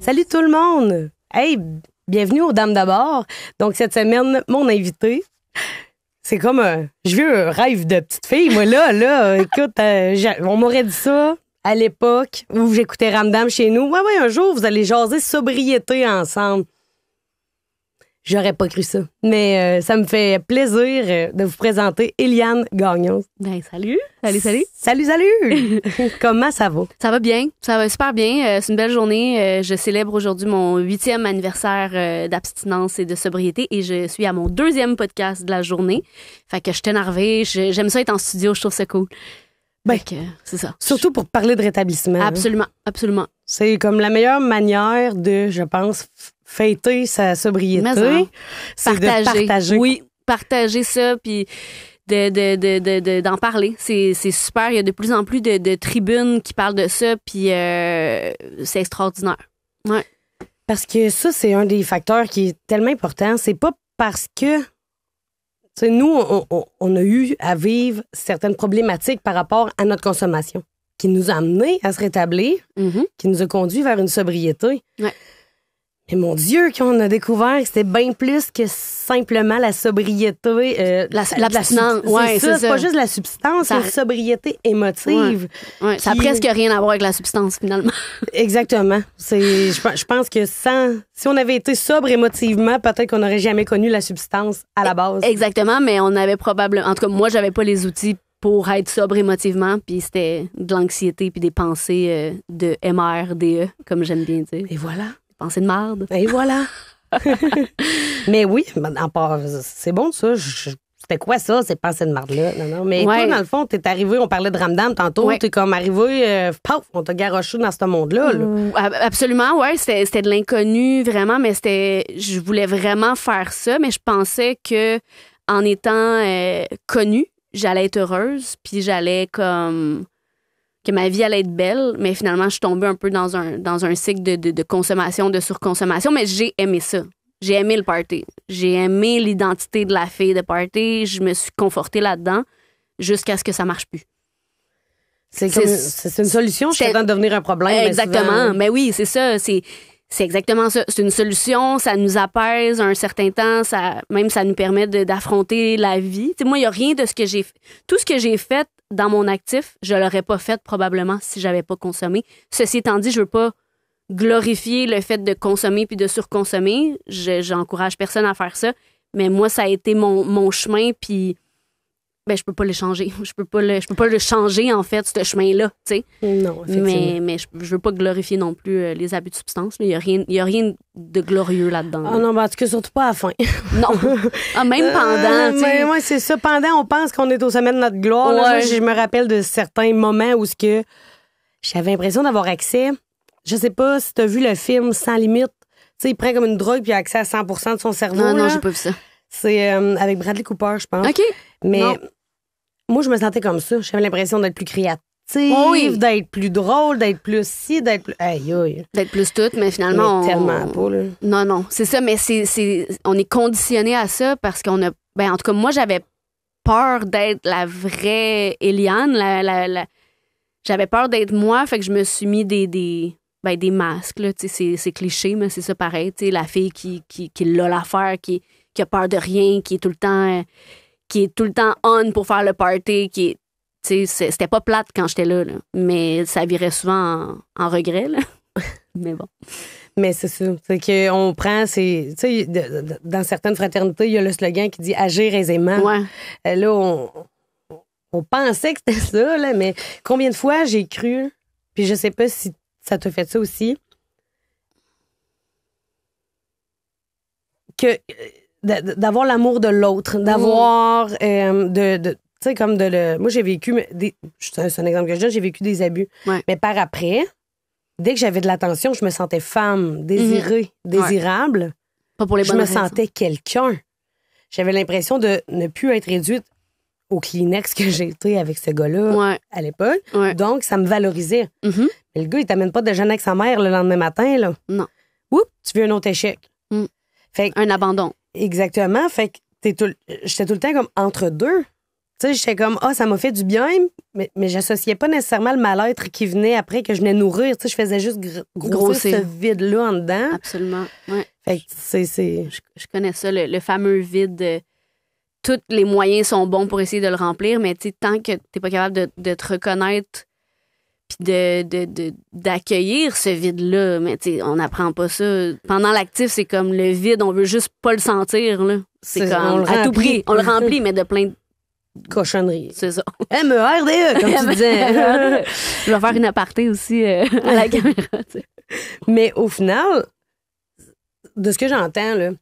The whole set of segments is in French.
Salut tout le monde! Hey, bienvenue aux Dames d'abord. Donc, cette semaine, mon invité, c'est comme je vis un rêve de petite fille. Moi, là, écoute, on m'aurait dit ça à l'époque où j'écoutais Ramdam chez nous. Ouais, un jour, vous allez jaser sobriété ensemble. J'aurais pas cru ça. Mais ça me fait plaisir de vous présenter Éliane Gagnon. Ben, salut. Salut. Salut! Comment ça va? Ça va bien. Ça va super bien. C'est une belle journée. Je célèbre aujourd'hui mon 8e anniversaire d'abstinence et de sobriété et je suis à mon 2e podcast de la journée. Fait que je suis énervée. J'aime ça être en studio. Je trouve ça cool. Ben, c'est ça. Surtout pour parler de rétablissement. Absolument. C'est comme la meilleure manière de, je pense, fêter sa sobriété. C'est de partager. Oui, partager ça, puis d'en parler. C'est super. Il y a de plus en plus de tribunes qui parlent de ça, puis c'est extraordinaire. Ouais. Parce que ça, c'est un des facteurs qui est tellement important. C'est pas parce que nous, on a eu à vivre certaines problématiques par rapport à notre consommation qui nous a amenés à se rétablir, qui nous a conduits vers une sobriété. Ouais. Mais mon Dieu, qu'on a découvert que c'était bien plus que simplement la sobriété. L'abstinence, ouais, c'est ça. C'est pas juste la substance, c'est la sobriété émotive. Ouais. Ça n'a presque rien à voir avec la substance, finalement. Exactement. Je pense que si on avait été sobre émotivement, peut-être qu'on n'aurait jamais connu la substance à la base. Exactement, mais on avait probablement... En tout cas, moi, j'avais pas les outils pour être sobre émotivement, puis c'était de l'anxiété puis des pensées de MRDE, comme j'aime bien dire. Et voilà. Pensée de marde. Et voilà. Mais oui, c'est bon ça. C'était quoi ça, ces pensées de marde-là? Non. Mais toi, dans le fond, t'es arrivé, on parlait de Ramdam tantôt, t'es comme arrivé, on t'a garoché dans ce monde-là. Absolument, ouais. C'était de l'inconnu, vraiment, mais je voulais vraiment faire ça, mais je pensais que en étant connue, j'allais être heureuse, puis j'allais comme... que ma vie allait être belle, mais finalement, je suis tombée un peu dans un cycle de consommation, de surconsommation, mais j'ai aimé ça. J'ai aimé le party. J'ai aimé l'identité de la fille de party. Je me suis confortée là-dedans jusqu'à ce que ça marche plus. C'est une solution, c'est de devenir un problème. Exactement. Mais oui, c'est ça. C'est exactement ça. C'est une solution, ça nous apaise un certain temps, ça nous permet d'affronter la vie. T'sais, moi, il n'y a rien de ce que j'ai fait. Tout ce que j'ai fait dans mon actif, je l'aurais pas fait probablement si j'avais pas consommé. Ceci étant dit, je veux pas glorifier le fait de consommer puis de surconsommer. J'encourage personne à faire ça. Mais moi, ça a été mon chemin, puis je peux pas le changer. Je peux pas le changer, en fait, ce chemin-là, tu sais. Non, effectivement. Mais je veux pas glorifier non plus les abus de substance. Il y a rien de glorieux là-dedans. Ah non, en tout cas, surtout pas à la fin. Non. Même pendant, tu sais. Oui, c'est ça. Pendant, on pense qu'on est au sommet de notre gloire. Là, moi, je me rappelle de certains moments où j'avais l'impression d'avoir accès. Je sais pas si t'as vu le film Sans limite. Tu sais, il prend comme une drogue puis il a accès à 100% de son cerveau. Non, j'ai pas vu ça. C'est avec Bradley Cooper, je pense. OK. Mais... moi, je me sentais comme ça. J'avais l'impression d'être plus créative, d'être plus drôle, d'être plus ci, d'être plus... Aïe. D'être plus toute, mais finalement... tellement pas, là. Non, c'est ça, mais on est conditionné à ça parce qu'on a... en tout cas, moi, j'avais peur d'être la vraie Éliane. J'avais peur d'être moi, fait que je me suis mis des masques, là. C'est cliché, mais c'est ça pareil. La fille qui l'a l'affaire, qui a peur de rien, qui est tout le temps on pour faire le party, c'était pas plate quand j'étais là, mais ça virait souvent en regret, là. Mais bon. Mais c'est ça. C'est qu'on prend, dans certaines fraternités, il y a le slogan qui dit « agir aisément ». Ouais. Là, on pensait que c'était ça, là, mais combien de fois j'ai cru, puis je sais pas si ça t'a fait ça aussi, que... d'avoir l'amour de l'autre, d'avoir tu sais, comme moi j'ai vécu c'est un exemple que je donne, j'ai vécu des abus, mais par après, dès que j'avais de l'attention, je me sentais femme, désirée, désirable. Pas pour les bonnes raisons. Je me sentais quelqu'un. J'avais l'impression de ne plus être réduite au Kleenex que j'ai été avec ce gars-là à l'époque. Donc ça me valorisait. Mais le gars, il t'amène pas de déjeuner avec sa mère le lendemain matin, là. Non. Oups, tu veux un autre échec. Un abandon. Exactement. Fait que j'étais tout le temps comme entre deux. sais, j'étais comme, ça m'a fait du bien, mais j'associais pas nécessairement le mal-être qui venait après que je venais nourrir. Tu sais, je faisais juste grossir ce vide-là en dedans. Absolument, ouais. Fait que je connais ça, le fameux vide. Tous les moyens sont bons pour essayer de le remplir, mais tu sais, tant que t'es pas capable de te reconnaître puis d'accueillir ce vide-là, mais tu sais, on n'apprend pas ça. Pendant l'actif, c'est comme le vide, on veut juste pas le sentir, là. C'est comme, à tout prix, on le remplit, mais de plein de cochonneries. C'est ça. MERDE, comme tu disais. Je vais faire une aparté aussi à la caméra. T'sais. Mais au final, de ce que j'entends, là,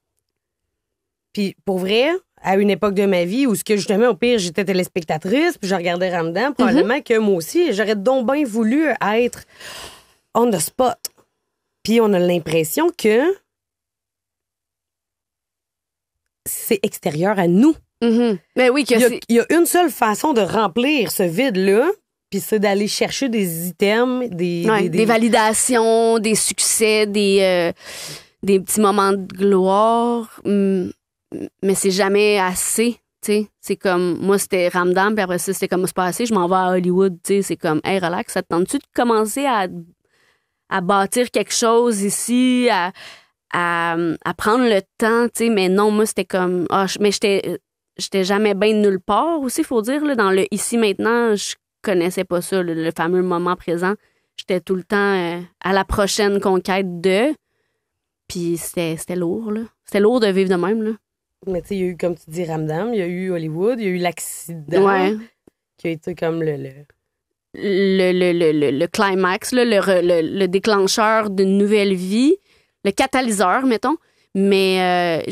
puis pour vrai, à une époque de ma vie où ce que justement, au pire, j'étais téléspectatrice, puis je regardais Ramadan, probablement que moi aussi, j'aurais donc bien voulu être on the spot. Puis on a l'impression que c'est extérieur à nous. Mais oui, il y a une seule façon de remplir ce vide-là, puis c'est d'aller chercher des items, des validations, des succès, des petits moments de gloire. Mais c'est jamais assez, tu sais. C'est comme, moi, c'était Ramadan, puis après ça, c'était comme, c'est pas assez, je m'en vais à Hollywood, tu sais. C'est comme, hey, relax, ça te tente-tu de commencer à bâtir quelque chose ici, à prendre le temps, tu sais. Mais non, moi, c'était comme, mais j'étais jamais bien nulle part aussi, faut dire, là. Dans le ici, maintenant, je connaissais pas ça, le fameux moment présent. J'étais tout le temps à la prochaine conquête de. Puis c'était lourd, là. C'était lourd de vivre de même, là. Mais tu sais, il y a eu, comme tu dis, Ramadan, il y a eu Hollywood, il y a eu l'accident qui a été comme le climax, là, le déclencheur d'une nouvelle vie, le catalyseur, mettons. Mais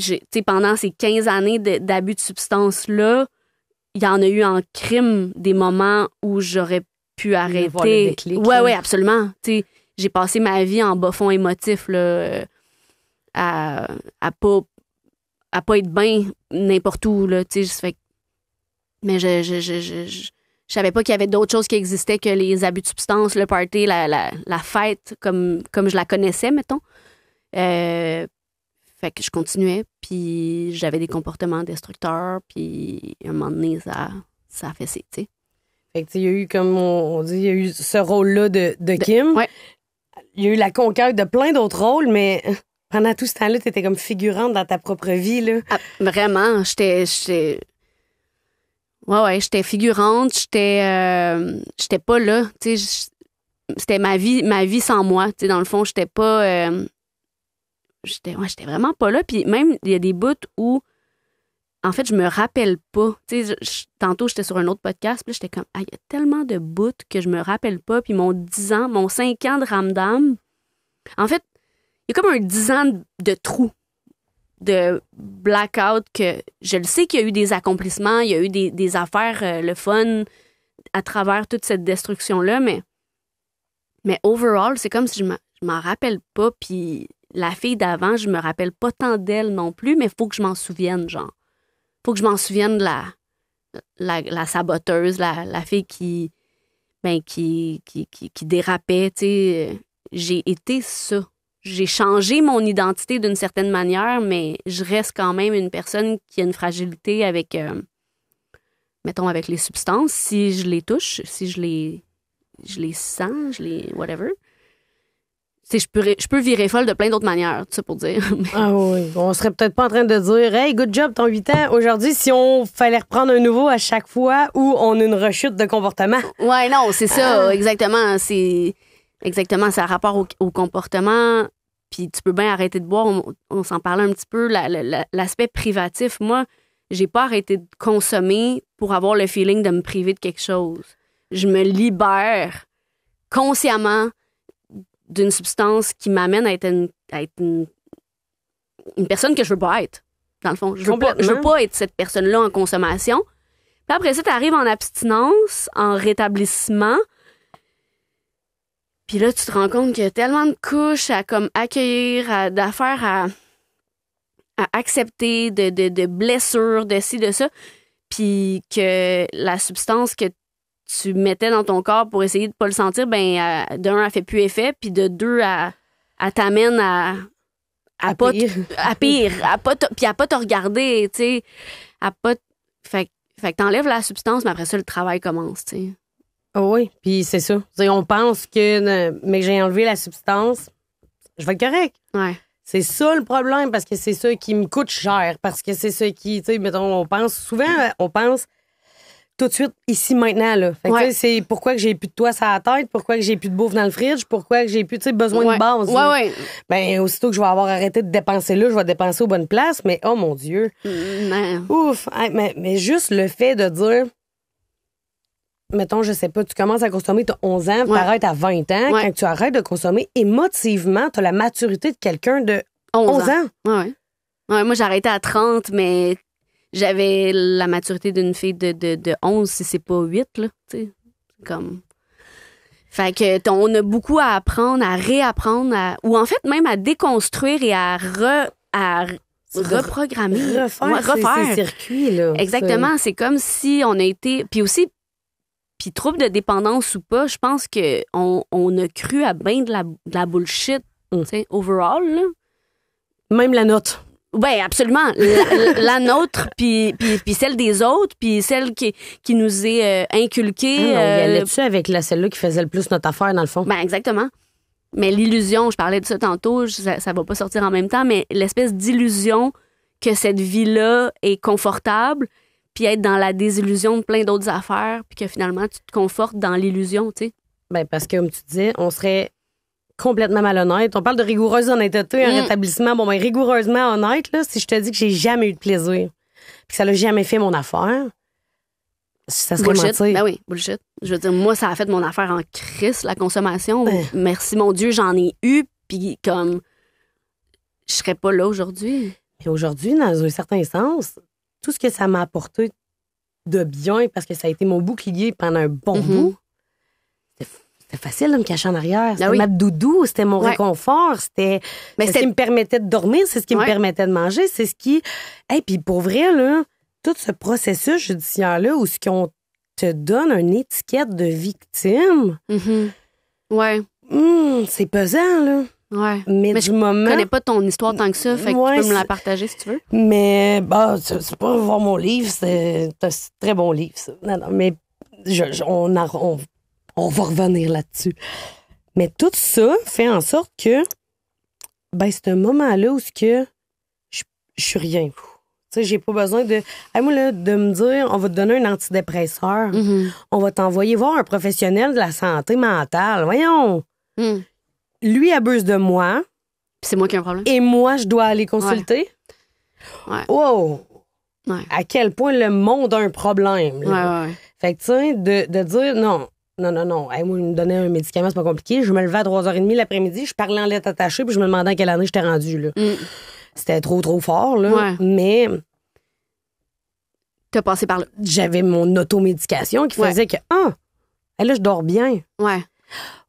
pendant ces 15 années d'abus de substances-là, il y en a eu en crime des moments où j'aurais pu arrêter. Voir le déclic, ouais, absolument. T'sais, j'ai passé ma vie en bas fond émotif, là, à pas être bien n'importe où, là, tu sais, mais je savais pas qu'il y avait d'autres choses qui existaient que les abus de substances, le party, la fête, comme je la connaissais, mettons. Fait que je continuais, puis j'avais des comportements destructeurs, puis à un moment donné, ça a fessé, tu sais. Fait que, tu sais, il y a eu, comme on dit, il y a eu ce rôle-là de Kim. Ouais. Il y a eu la conquête de plein d'autres rôles, mais pendant tout ce temps-là, tu étais comme figurante dans ta propre vie, là. Ah, vraiment, j'étais figurante, j'étais pas là, tu sais, c'était ma vie sans moi, tu sais, dans le fond, j'étais pas j'étais vraiment pas là, puis même il y a des bouts où en fait, je me rappelle pas. Tu sais, tantôt, j'étais sur un autre podcast, puis j'étais comme, il y a tellement de bouts que je me rappelle pas, puis mon 5 ans de Ramdam, en fait, il y a comme un 10 ans de trou, de blackout, que je le sais qu'il y a eu des accomplissements, il y a eu des affaires, le fun, à travers toute cette destruction-là, mais overall, c'est comme si je m'en rappelle pas, puis la fille d'avant, je me rappelle pas tant d'elle non plus, mais il faut que je m'en souvienne, genre. Faut que je m'en souvienne de la saboteuse, la fille qui dérapait, tu sais. J'ai été ça. J'ai changé mon identité d'une certaine manière, mais je reste quand même une personne qui a une fragilité avec, mettons, avec les substances. Si je les touche, si je les sens, whatever. Je peux virer folle de plein d'autres manières, tu sais, pour dire. Ah oui, on serait peut-être pas en train de dire « Hey, good job, ton 8 ans. » Aujourd'hui, si on fallait reprendre un nouveau à chaque fois où on a une rechute de comportement. Ouais, non, c'est ça, exactement. Exactement, ça a rapport au comportement. Puis tu peux bien arrêter de boire. On s'en parlait un petit peu. L'aspect privatif, moi, j'ai pas arrêté de consommer pour avoir le feeling de me priver de quelque chose. Je me libère consciemment d'une substance qui m'amène à être une personne que je veux pas être, dans le fond. Je veux pas être cette personne-là en consommation. Puis après ça, t'arrives en abstinence, en rétablissement. Puis là, tu te rends compte qu'il y a tellement de couches à comme accueillir, d'affaires à accepter, de blessures, de ci, de ça. Puis que la substance que tu mettais dans ton corps pour essayer de pas le sentir, ben d'un, elle fait plus effet, puis de deux, elle t'amène à pire, puis à pas te regarder, tu sais, fait Fait que t'enlèves la substance, mais après ça, le travail commence, tu sais. Oh oui, puis c'est ça. T'sais, on pense que, mais j'ai enlevé la substance, je vais être correct. Ouais. C'est ça le problème, parce que c'est ça qui me coûte cher, parce que c'est ça qui, tu sais, mettons, on pense tout de suite, ici, maintenant, là. Fait que, tu sais, c'est pourquoi que j'ai plus de toit sur la tête, pourquoi que j'ai plus de bouffe dans le fridge, pourquoi que j'ai plus, tu sais, besoin de base. Ouais. Ben, aussitôt que je vais avoir arrêté de dépenser là, je vais dépenser aux bonnes places, mais oh mon Dieu. Non. Ouf. Hey, mais juste le fait de dire, mettons, je sais pas, tu commences à consommer, t'as 11 ans, t'arrêtes à 20 ans. Ouais. Quand tu arrêtes de consommer, émotivement, t'as la maturité de quelqu'un de 11 ans. Ouais, moi, j'ai arrêté à 30, mais j'avais la maturité d'une fille de 11, si c'est pas 8, là, tu sais. Comme... Fait que on a beaucoup à apprendre, à réapprendre, ou en fait, même à déconstruire et à reprogrammer. Refaire ces circuits, là. Exactement. C'est comme si on a été... Puis aussi, puis trouble de dépendance ou pas, je pense qu'on a cru à bien de la bullshit, tu sais, overall, là. Même la note. Oui, absolument. La nôtre, puis celle des autres, puis celle qui nous est inculquée. Il y allait-tu avec celle-là qui faisait le plus notre affaire, dans le fond? Ben, exactement. Mais l'illusion, je parlais de ça tantôt, ça va pas sortir en même temps, mais l'espèce d'illusion que cette vie-là est confortable, puis être dans la désillusion de plein d'autres affaires, puis que finalement, tu te confortes dans l'illusion, tu sais. Ben, parce que, comme tu disais, on serait complètement malhonnête. On parle de rigoureuse honnêteté, un rétablissement. Bon, ben, rigoureusement honnête, là, si je te dis que j'ai jamais eu de plaisir, puis que ça l'a jamais fait mon affaire, ça serait bullshit. mentir. Ben oui, bullshit. Je veux dire, moi, ça a fait mon affaire en crise, la consommation. Merci, mon Dieu, j'en ai eu, puis comme, je serais pas là aujourd'hui. Et aujourd'hui, dans un certain sens, tout ce que ça m'a apporté de bien, parce que ça a été mon bouclier pendant un bon bout, c'était facile de me cacher en arrière. C'était ma doudou, c'était mon réconfort, c'était ce qui me permettait de dormir, c'est ce qui me permettait de manger, c'est ce qui... Hey, puis pour vrai, là, tout ce processus judiciaire-là où ce qu'on te donne une étiquette de victime, c'est pesant, là. Ouais. Mais du moment... Je connais pas ton histoire tant que ça, fait que tu peux me la partager si tu veux. Mais, bah, c'est pas voir mon livre, c'est un très bon livre, ça. Non, mais on va revenir là-dessus. Mais tout ça fait en sorte que, ben, c'est un moment-là où je suis rien. Tu sais, j'ai pas besoin de... moi, là, de me dire, on va te donner un antidépresseur, on va t'envoyer voir un professionnel de la santé mentale. Voyons! Lui abuse de moi. Puis c'est moi qui ai un problème. Et moi, je dois aller consulter. Ouais. Wow! Ouais. À quel point le monde a un problème. Là. Ouais. Fait que, tu sais, de dire non. Hey, moi, il me donnait un médicament, c'est pas compliqué. Je me levais à 3h30 l'après-midi, je parlais en lettres attachées, puis je me demandais à quelle année j'étais rendue. Là. C'était trop fort, là. Ouais. Mais. T'as passé par là. J'avais mon automédication qui faisait que, là, je dors bien. Ouais.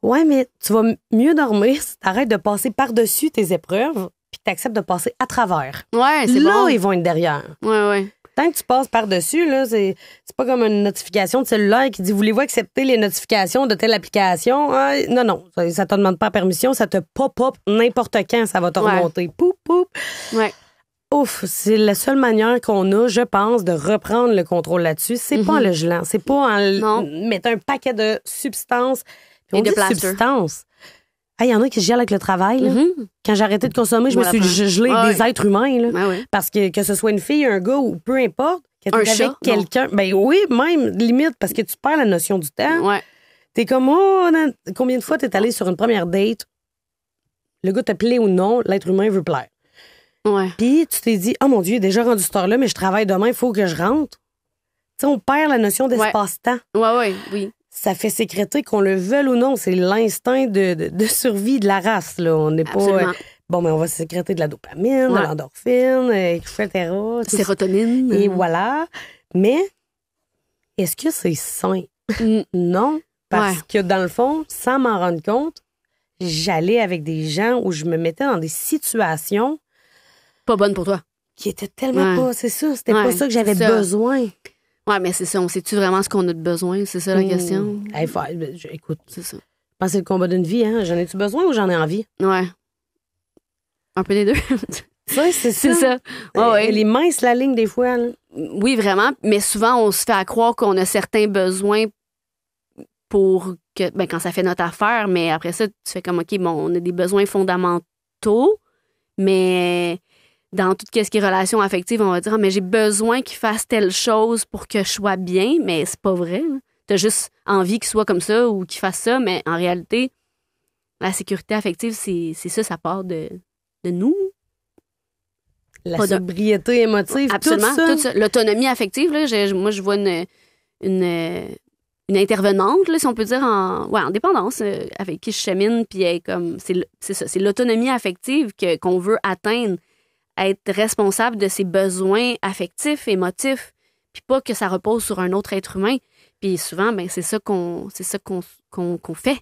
Ouais, mais tu vas mieux dormir si t'arrêtes de passer par-dessus tes épreuves puis que t'acceptes de passer à travers. Ouais, c'est là, bon. ils vont être derrière. Ouais. Tant que tu passes par-dessus, là, c'est pas comme une notification de cellulaire qui dit « Voulez-vous accepter les notifications de telle application? » Non, ça te demande pas permission, ça te pop-up n'importe quand, ça va te remonter. Poup. Ouais. Ouf, c'est la seule manière qu'on a, je pense, de reprendre le contrôle là-dessus. C'est pas en le gelant, c'est pas en mettant un paquet de substances. Et de plaster. Substances. Il y en a qui se gèlent avec le travail. Là. Quand j'ai arrêté de consommer, je me suis gelée avec des êtres humains. Là. Parce que ce soit une fille, un gars ou peu importe, que tu es avec quelqu'un. Ben oui, même, limite, parce que tu perds la notion du temps. Ouais. T'es comme, combien de fois t'es allé sur une première date, le gars te plaît ou non, l'être humain veut plaire. Ouais. Puis tu t'es dit, oh mon Dieu, il est déjà rendu cette heure-là, mais je travaille demain, il faut que je rentre. Tu sais, on perd la notion d'espace-temps. Oui. Ça fait sécréter, qu'on le veuille ou non. C'est l'instinct de survie de la race. Là. On n'est pas... mais on va sécréter de la dopamine, de l'endorphine, etc. Sérotonine. Et voilà. Mais est-ce que c'est sain? Non. Parce que dans le fond, sans m'en rendre compte, j'allais avec des gens où je me mettais dans des situations... Pas bonnes pour toi. Qui étaient tellement pas... C'est ça. C'était pas ça que j'avais besoin. Ouais, mais c'est ça. On sait-tu vraiment ce qu'on a de besoin? C'est ça la question? Écoute, c'est ça. Je pense que c'est le combat d'une vie. Hein? J'en ai-tu besoin ou j'en ai envie? Ouais. Un peu des deux. Tu sais, c'est C'est ça. Elle est mince, la ligne, des fois. Là. Oui, vraiment. Mais souvent, on se fait à croire qu'on a certains besoins pour que, ben, quand ça fait notre affaire, mais après ça, tu fais comme, OK, bon, on a des besoins fondamentaux, mais dans tout ce qui est relations affectives, on va dire, ah, mais j'ai besoin qu'il fasse telle chose pour que je sois bien, mais c'est pas vrai. Tu as juste envie qu'il soit comme ça ou qu'il fasse ça, mais en réalité, la sécurité affective, c'est ça part de nous. La sobriété émotive, absolument, tout ça. L'autonomie affective, là, moi, je vois une intervenante, là, si on peut dire, en dépendance, avec qui je chemine, puis c'est ça, c'est l'autonomie affective qu'on veut atteindre, être responsable de ses besoins affectifs, émotifs, puis pas que ça repose sur un autre être humain. Puis souvent, ben c'est ça qu'on fait.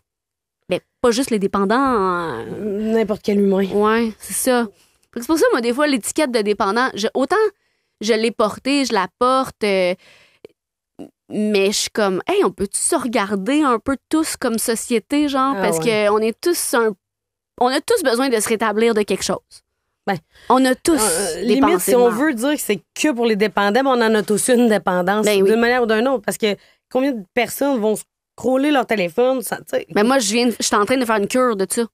Mais pas juste les dépendants. N'importe quel humain. Ouais, c'est ça. C'est pour ça, moi, des fois, l'étiquette de dépendant, autant je l'ai portée, je la porte, mais je suis comme, hey, on peut-tu se regarder un peu tous comme société, genre, parce qu'on est tous on a tous besoin de se rétablir de quelque chose. Ben, on a tous des limite, pensées si on veut dire que c'est que pour les dépendants, ben on en a tous une dépendance, d'une manière ou d'une autre, parce que combien de personnes vont scroller leur téléphone? Ben moi, je suis en train de faire une cure de ça.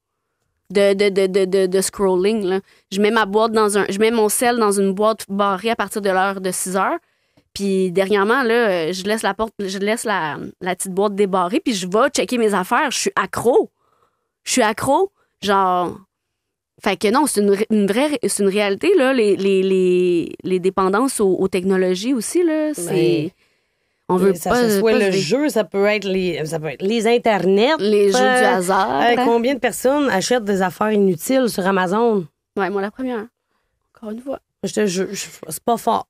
De scrolling, là. Je mets je mets mon sel dans une boîte barrée à partir de l'heure de 6 heures. Puis dernièrement, là, je laisse la petite boîte débarrée, puis je vais checker mes affaires. Je suis accro. Genre. Fait que non, c'est une réalité, là. Les dépendances aux technologies aussi, là. C'est. On veut ça soit le jeu, ça peut être les internets. Les jeux du hasard. Combien de personnes achètent des affaires inutiles sur Amazon? Ouais, moi, la première. Encore une fois. Je te jure, c'est pas fort.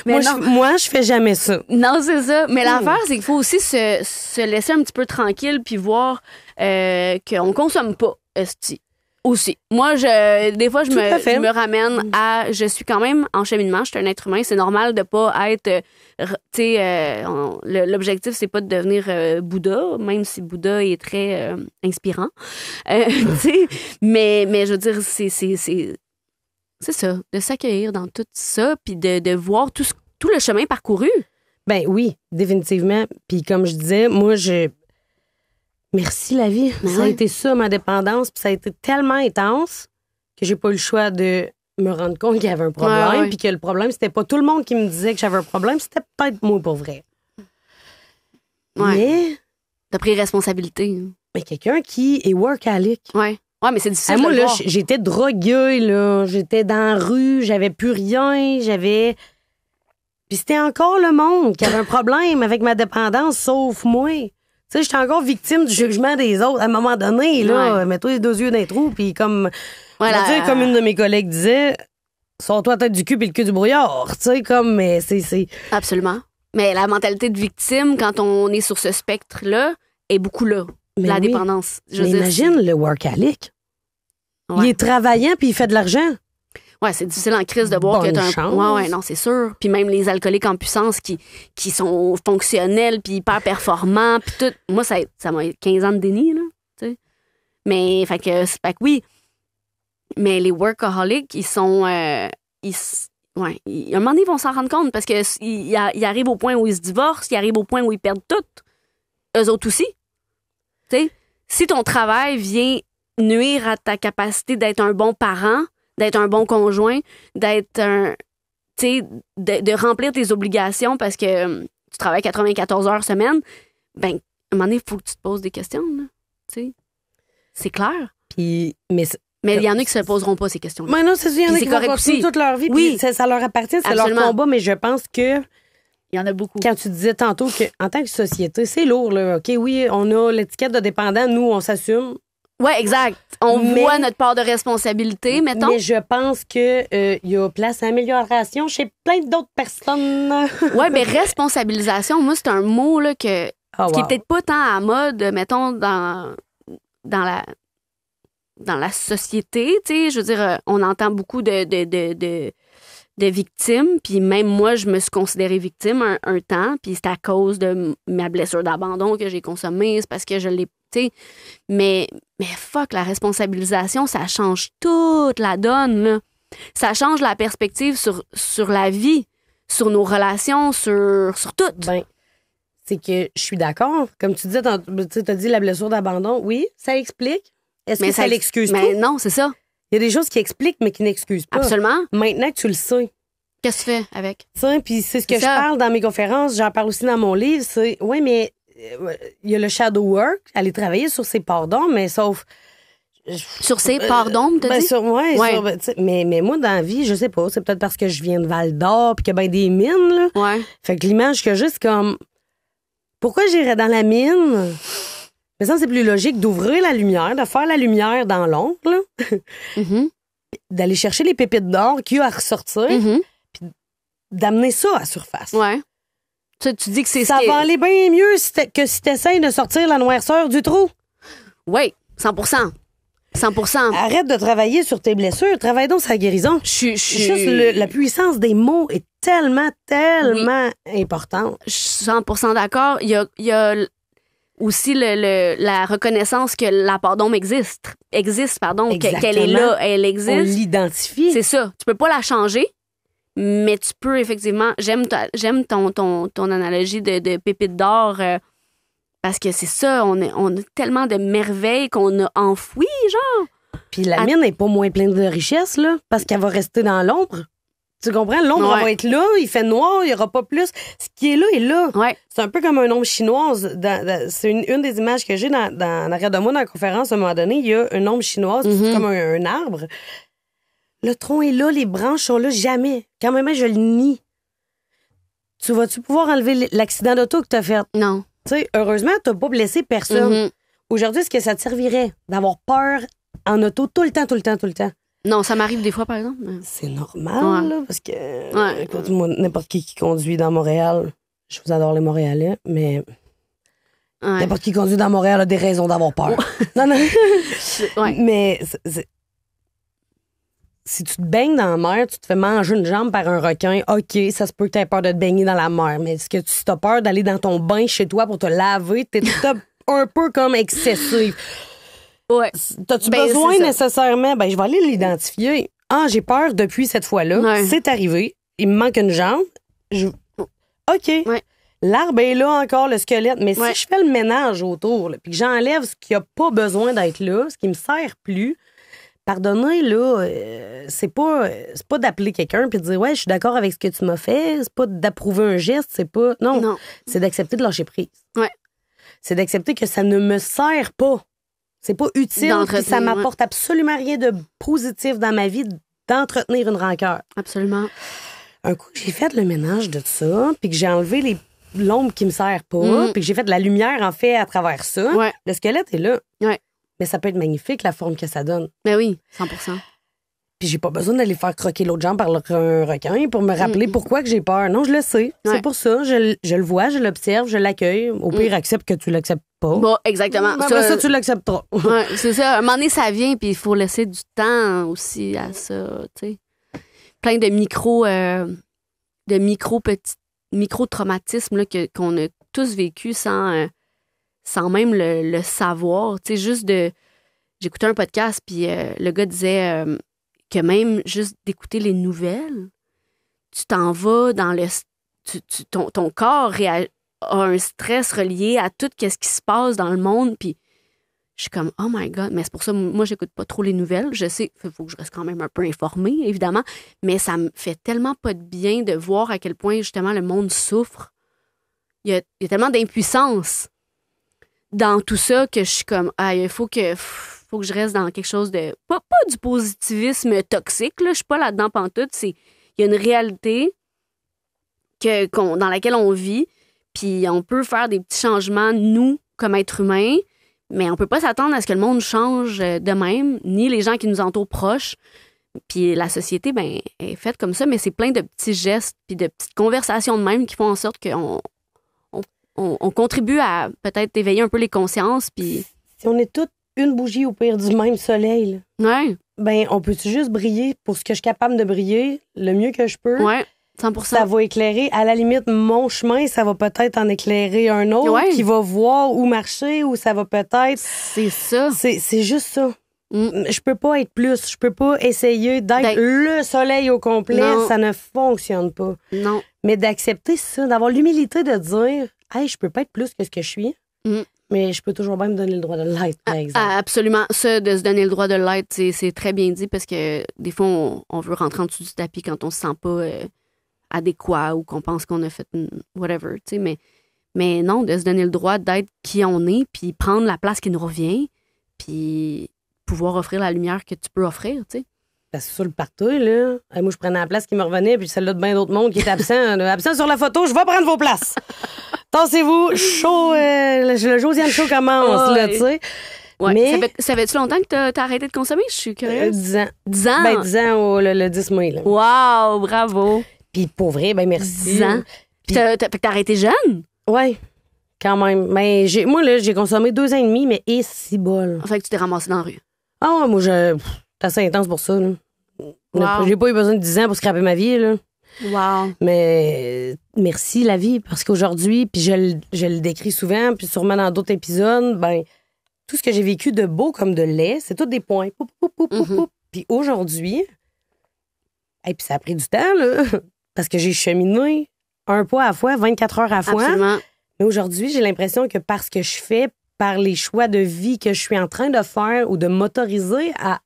moi, je fais jamais ça. Non, c'est ça. Mais l'affaire, c'est qu'il faut aussi se laisser un petit peu tranquille puis voir qu'on consomme pas, esti. Aussi. Moi, des fois, je me ramène à... Je suis quand même en cheminement. Je suis un être humain. C'est normal de pas être... tu sais, l'objectif, c'est pas de devenir Bouddha, même si Bouddha est très inspirant. Tu sais, mais je veux dire, c'est ça, de s'accueillir dans tout ça, puis de voir tout le chemin parcouru. Ben oui, définitivement. Puis comme je disais, moi, merci la vie. Ça a été ça, ma dépendance. Puis ça a été tellement intense que j'ai pas eu le choix de me rendre compte qu'il y avait un problème. Puis que le problème, c'était pas tout le monde qui me disait que j'avais un problème. C'était peut-être moi pour vrai. Ouais. Mais... T'as pris responsabilité. Mais quelqu'un qui est workaholic. Ouais. Ouais, mais c'est difficile moi, de là, voir. J'étais droguée, là. J'étais dans la rue. J'avais plus rien. Puis c'était encore le monde qui avait un problème avec ma dépendance, sauf moi. Tu sais, j'étais encore victime du jugement des autres. À un moment donné, là, mets-toi les 2 yeux dans les trous, puis comme... Voilà. Je veux dire, comme une de mes collègues disait, sors-toi la tête du cul puis le cul du brouillard. Tu sais, comme, mais c'est... Absolument. Mais la mentalité de victime, quand on est sur ce spectre-là, est beaucoup là. Mais la dépendance. Mais imagine le workaholic. Ouais. Il est travaillant puis il fait de l'argent. Ouais, c'est difficile en crise de voir que t'as un... Ouais, non, c'est sûr. Puis même les alcooliques en puissance qui sont fonctionnels puis hyper performants puis tout. Moi, ça m'a 15 ans de déni, là, tu sais. Mais, fait que oui. Mais les workaholics, ils sont... à un moment donné, ils vont s'en rendre compte parce qu'ils arrivent au point où ils se divorcent, ils arrivent au point où ils perdent tout. Eux autres aussi. Tu sais, si ton travail vient nuire à ta capacité d'être un bon parent, d'être un bon conjoint, d'être tu sais, de remplir tes obligations parce que tu travailles 94 heures semaine, ben, à un moment donné, il faut que tu te poses des questions, là. Tu sais, c'est clair. Puis, mais il y en a qui se poseront pas ces questions-là. Mais non, c'est sûr, il y en a qui vont continuer toute leur vie. Oui, ça leur appartient, c'est leur combat, mais je pense que il y en a beaucoup. Quand tu disais tantôt qu'en tant que société, c'est lourd, là. OK, oui, on a l'étiquette de dépendant, nous, on s'assume. Oui, exact. On voit notre part de responsabilité, mettons. Mais je pense qu'il y a place à amélioration chez plein d'autres personnes. Oui, mais responsabilisation, moi, c'est un mot là, qui est peut-être pas tant à la mode, mettons, dans la société. Tu sais, je veux dire, on entend beaucoup de victimes, puis même moi, je me suis considérée victime un temps, puis c'est à cause de ma blessure d'abandon que j'ai consommée, c'est parce que je l'ai, tu sais, mais fuck, la responsabilisation, ça change toute la donne, là. Ça change la perspective sur la vie, sur nos relations, sur tout. Ben, c'est que je suis d'accord. Comme tu disais, tu as dit la blessure d'abandon. Oui, ça explique. Est-ce que ça l'excuse pas? Mais non, c'est ça. Il y a des choses qui expliquent, mais qui n'excusent pas. Absolument. Maintenant que tu le sais. Qu'est-ce que tu fais avec? Puis c'est ce que je parle dans mes conférences, j'en parle aussi dans mon livre. C'est, oui, mais il y a le shadow work, aller travailler sur ses pardons, mais sauf... Sur ses pardons, t'as dit? Mais moi, dans la vie, je sais pas, c'est peut-être parce que je viens de Val-d'Or puis qu'il y a bien des mines, là. Ouais. Fait que l'image que j'ai, c'est comme... Pourquoi j'irais dans la mine? Mais ça, c'est plus logique d'ouvrir la lumière, de faire la lumière dans l'ombre, là. Mm-hmm. D'aller chercher les pépites d'or qu'il y a à ressortir, Mm-hmm. puis d'amener ça à la surface. Ouais. Tu dis que c'est ça va aller bien mieux que si t'essayes de sortir la noirceur du trou. Oui, 100%. 100%. Arrête de travailler sur tes blessures. Travaille donc sur la guérison. Juste la puissance des mots est tellement importante. Je suis 100% d'accord. Il y a aussi la reconnaissance que la pardon existe, qu'elle est là, elle existe. On l'identifie. C'est ça. Tu peux pas la changer, mais tu peux effectivement... J'aime ton analogie de pépites d'or... parce que c'est ça, on a tellement de merveilles qu'on a enfouies, genre. Puis la mine n'est pas moins pleine de richesses, là, parce qu'elle va rester dans l'ombre. Tu comprends? L'ombre va être là, il fait noir, il n'y aura pas plus. Ce qui est là est là. Ouais. C'est un peu comme un ombre chinoise. C'est une des images que j'ai en arrière de moi dans la conférence. À un moment donné, il y a une ombre chinoise, c'est comme un arbre. Le tronc est là, les branches sont là, jamais. Quand même, je le nie. Tu vas-tu pouvoir enlever l'accident d'auto que tu as fait? Non. Tu sais, heureusement, tu n'as pas blessé personne. Mm-hmm. Aujourd'hui, est-ce que ça te servirait d'avoir peur en auto tout le temps? Non, ça m'arrive des fois, par exemple. Mais... C'est normal, là, parce que, écoute, moi, n'importe qui conduit dans Montréal, je vous adore les Montréalais, mais n'importe qui conduit dans Montréal a des raisons d'avoir peur. Non. Mais si tu te baignes dans la mer, tu te fais manger une jambe par un requin, OK, ça se peut que tu aies peur de te baigner dans la mer, mais est-ce que tu as peur d'aller dans ton bain chez toi pour te laver? T'es un peu comme excessive. Ouais. T'as-tu besoin nécessairement? Ben, je vais aller l'identifier. Ah, j'ai peur depuis cette fois-là. Ouais. C'est arrivé. Il me manque une jambe. OK. Ouais. L'arbre est là encore, le squelette. Mais si je fais le ménage autour, puis que j'enlève ce qui n'a pas besoin d'être là, ce qui me sert plus, pardonnez, là, c'est pas d'appeler quelqu'un puis de dire, ouais, je suis d'accord avec ce que tu m'as fait. C'est pas d'approuver un geste. C'est pas. Non. C'est d'accepter de lâcher prise. Ouais. C'est d'accepter que ça ne me sert pas. C'est pas utile, puis ça m'apporte absolument rien de positif dans ma vie d'entretenir une rancœur. Absolument. Un coup, j'ai fait le ménage de ça, puis que j'ai enlevé l'ombre qui me sert pas, puis que j'ai fait de la lumière, en fait, à travers ça. Ouais. Le squelette est là. Ouais. Mais ça peut être magnifique, la forme que ça donne. Ben oui, 100%. Puis j'ai pas besoin d'aller faire croquer l'autre jambe par un requin pour me rappeler pourquoi que j'ai peur. Non, je le sais. C'est pour ça. Je le vois, je l'observe, je l'accueille. Au pire, accepte que tu l'acceptes pas. Bon, exactement. Après ça, tu l'accepteras. Ouais, c'est ça. À un moment donné, ça vient, puis il faut laisser du temps aussi à ça, tu sais. Plein de micro-traumatismes là, qu'on a tous vécu sans même le savoir. Tu sais, juste j'écoutais un podcast, puis le gars disait que même juste d'écouter les nouvelles, tu t'en vas dans ton corps a un stress relié à tout ce qui se passe dans le monde, puis je suis comme, oh my God, mais c'est pour ça, moi, j'écoute pas trop les nouvelles. Je sais qu'il faut que je reste quand même un peu informée, évidemment, mais ça me fait tellement pas de bien de voir à quel point, justement, le monde souffre. Il y a tellement d'impuissance dans tout ça que je suis comme, il faut que je reste dans quelque chose de... Pas du positivisme toxique, là, je suis pas là-dedans pantoute, il y a une réalité dans laquelle on vit, puis on peut faire des petits changements, nous, comme êtres humains, mais on peut pas s'attendre à ce que le monde change de même, ni les gens qui nous entourent proches. Puis la société, ben, est faite comme ça, mais c'est plein de petits gestes puis de petites conversations de même qui font en sorte qu'on on contribue à peut-être éveiller un peu les consciences. Puis... Si on est toutes une bougie au pire du même soleil, là, ouais. Ben, on peut-tu juste briller pour ce que je suis capable de briller le mieux que je peux? Ouais. 100%. Ça va éclairer, à la limite, mon chemin, ça va peut-être en éclairer un autre qui va voir où marcher, ou ça va peut-être... C'est ça. C'est juste ça. Je peux pas être plus. Je peux pas essayer d'être le soleil au complet. Non. Ça ne fonctionne pas. Non. Mais d'accepter ça, d'avoir l'humilité de dire « Hey, je peux pas être plus que ce que je suis. Mais je peux toujours bien me donner le droit de l'être, par exemple. » Absolument. Ça, de se donner le droit de l'être, c'est très bien dit parce que des fois, on veut rentrer en dessous du tapis quand on se sent pas adéquat ou qu'on pense qu'on a fait whatever, tu sais. Mais non, de se donner le droit d'être qui on est puis prendre la place qui nous revient puis pouvoir offrir la lumière que tu peux offrir, tu sais. Parce que sur le partout, là, moi, je prenais la place qui me revenait, puis celle-là de bien d'autres mondes qui est absent. Absent sur la photo, je vais prendre vos places. Tassez-vous, show, le Josiane Show commence, là, tu sais. Ouais. Mais... Ça fait-tu longtemps que t'as arrêté de consommer? Je suis curieuse. 10 ans. 10 ans? Ben, 10 ans le 10 mai, là. Wow, bravo. Puis pour vrai, ben merci. 10 ans. Puis t'as arrêté jeune? Ouais. Quand même. Mais moi, là, j'ai consommé 2 ans et demi, mais si bol. Fait que tu t'es ramassé dans la rue. Ah ouais, moi, c'est assez intense pour ça, là. Wow. J'ai pas eu besoin de 10 ans pour scraper ma vie, là. Wow. Mais merci, la vie, parce qu'aujourd'hui, puis je le décris souvent, puis sûrement dans d'autres épisodes, ben tout ce que j'ai vécu de beau comme de laid, c'est tout des points. Puis aujourd'hui, et puis ça a pris du temps, là, parce que j'ai cheminé un pas à la fois, 24 heures à la fois. Absolument. Mais aujourd'hui, j'ai l'impression que parce que je fais, par les choix de vie que je suis en train de faire ou de m'autoriser à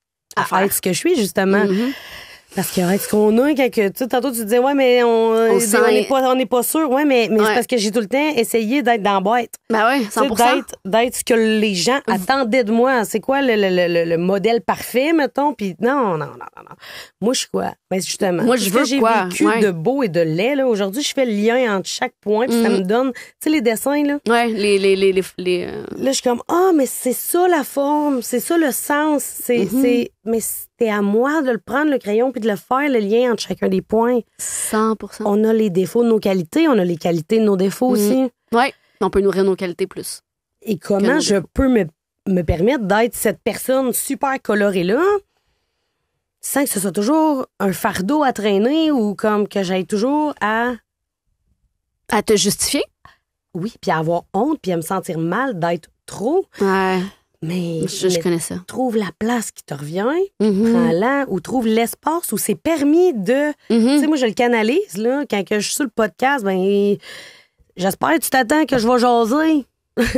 être ce que je suis, justement. Parce qu'il y aurait ce qu'on a quand tu sais, tantôt tu disais ouais mais on n'est pas sûr, ouais mais c'est parce que j'ai tout le temps essayé d'être dans la boîte. Ben ouais, 100%. D'être ce que les gens attendaient de moi. C'est quoi le modèle parfait, mettons? Puis non. Moi je suis quoi? Ben justement. Moi je veux j'ai vécu de beau et de laid là. Aujourd'hui je fais le lien entre chaque point puis ça me donne, tu sais les dessins là. Ouais, les Là je suis comme mais c'est ça la forme, c'est ça le sens, mais c'est à moi de le prendre, le crayon, puis de le faire, le lien entre chacun des points. 100%. On a les défauts de nos qualités, on a les qualités de nos défauts aussi. Oui, on peut nourrir nos qualités plus. Et comment je peux me permettre d'être cette personne super colorée-là sans que ce soit toujours un fardeau à traîner ou comme que j'aille toujours à te justifier? Oui, puis à avoir honte, puis à me sentir mal d'être trop. Ouais. Mais je connais ça. Trouve la place qui te revient, prends-la, ou trouve l'espace où c'est permis de... Tu sais, moi, je le canalise, là, quand que je suis sur le podcast, ben j'espère que tu t'attends que je vais jaser.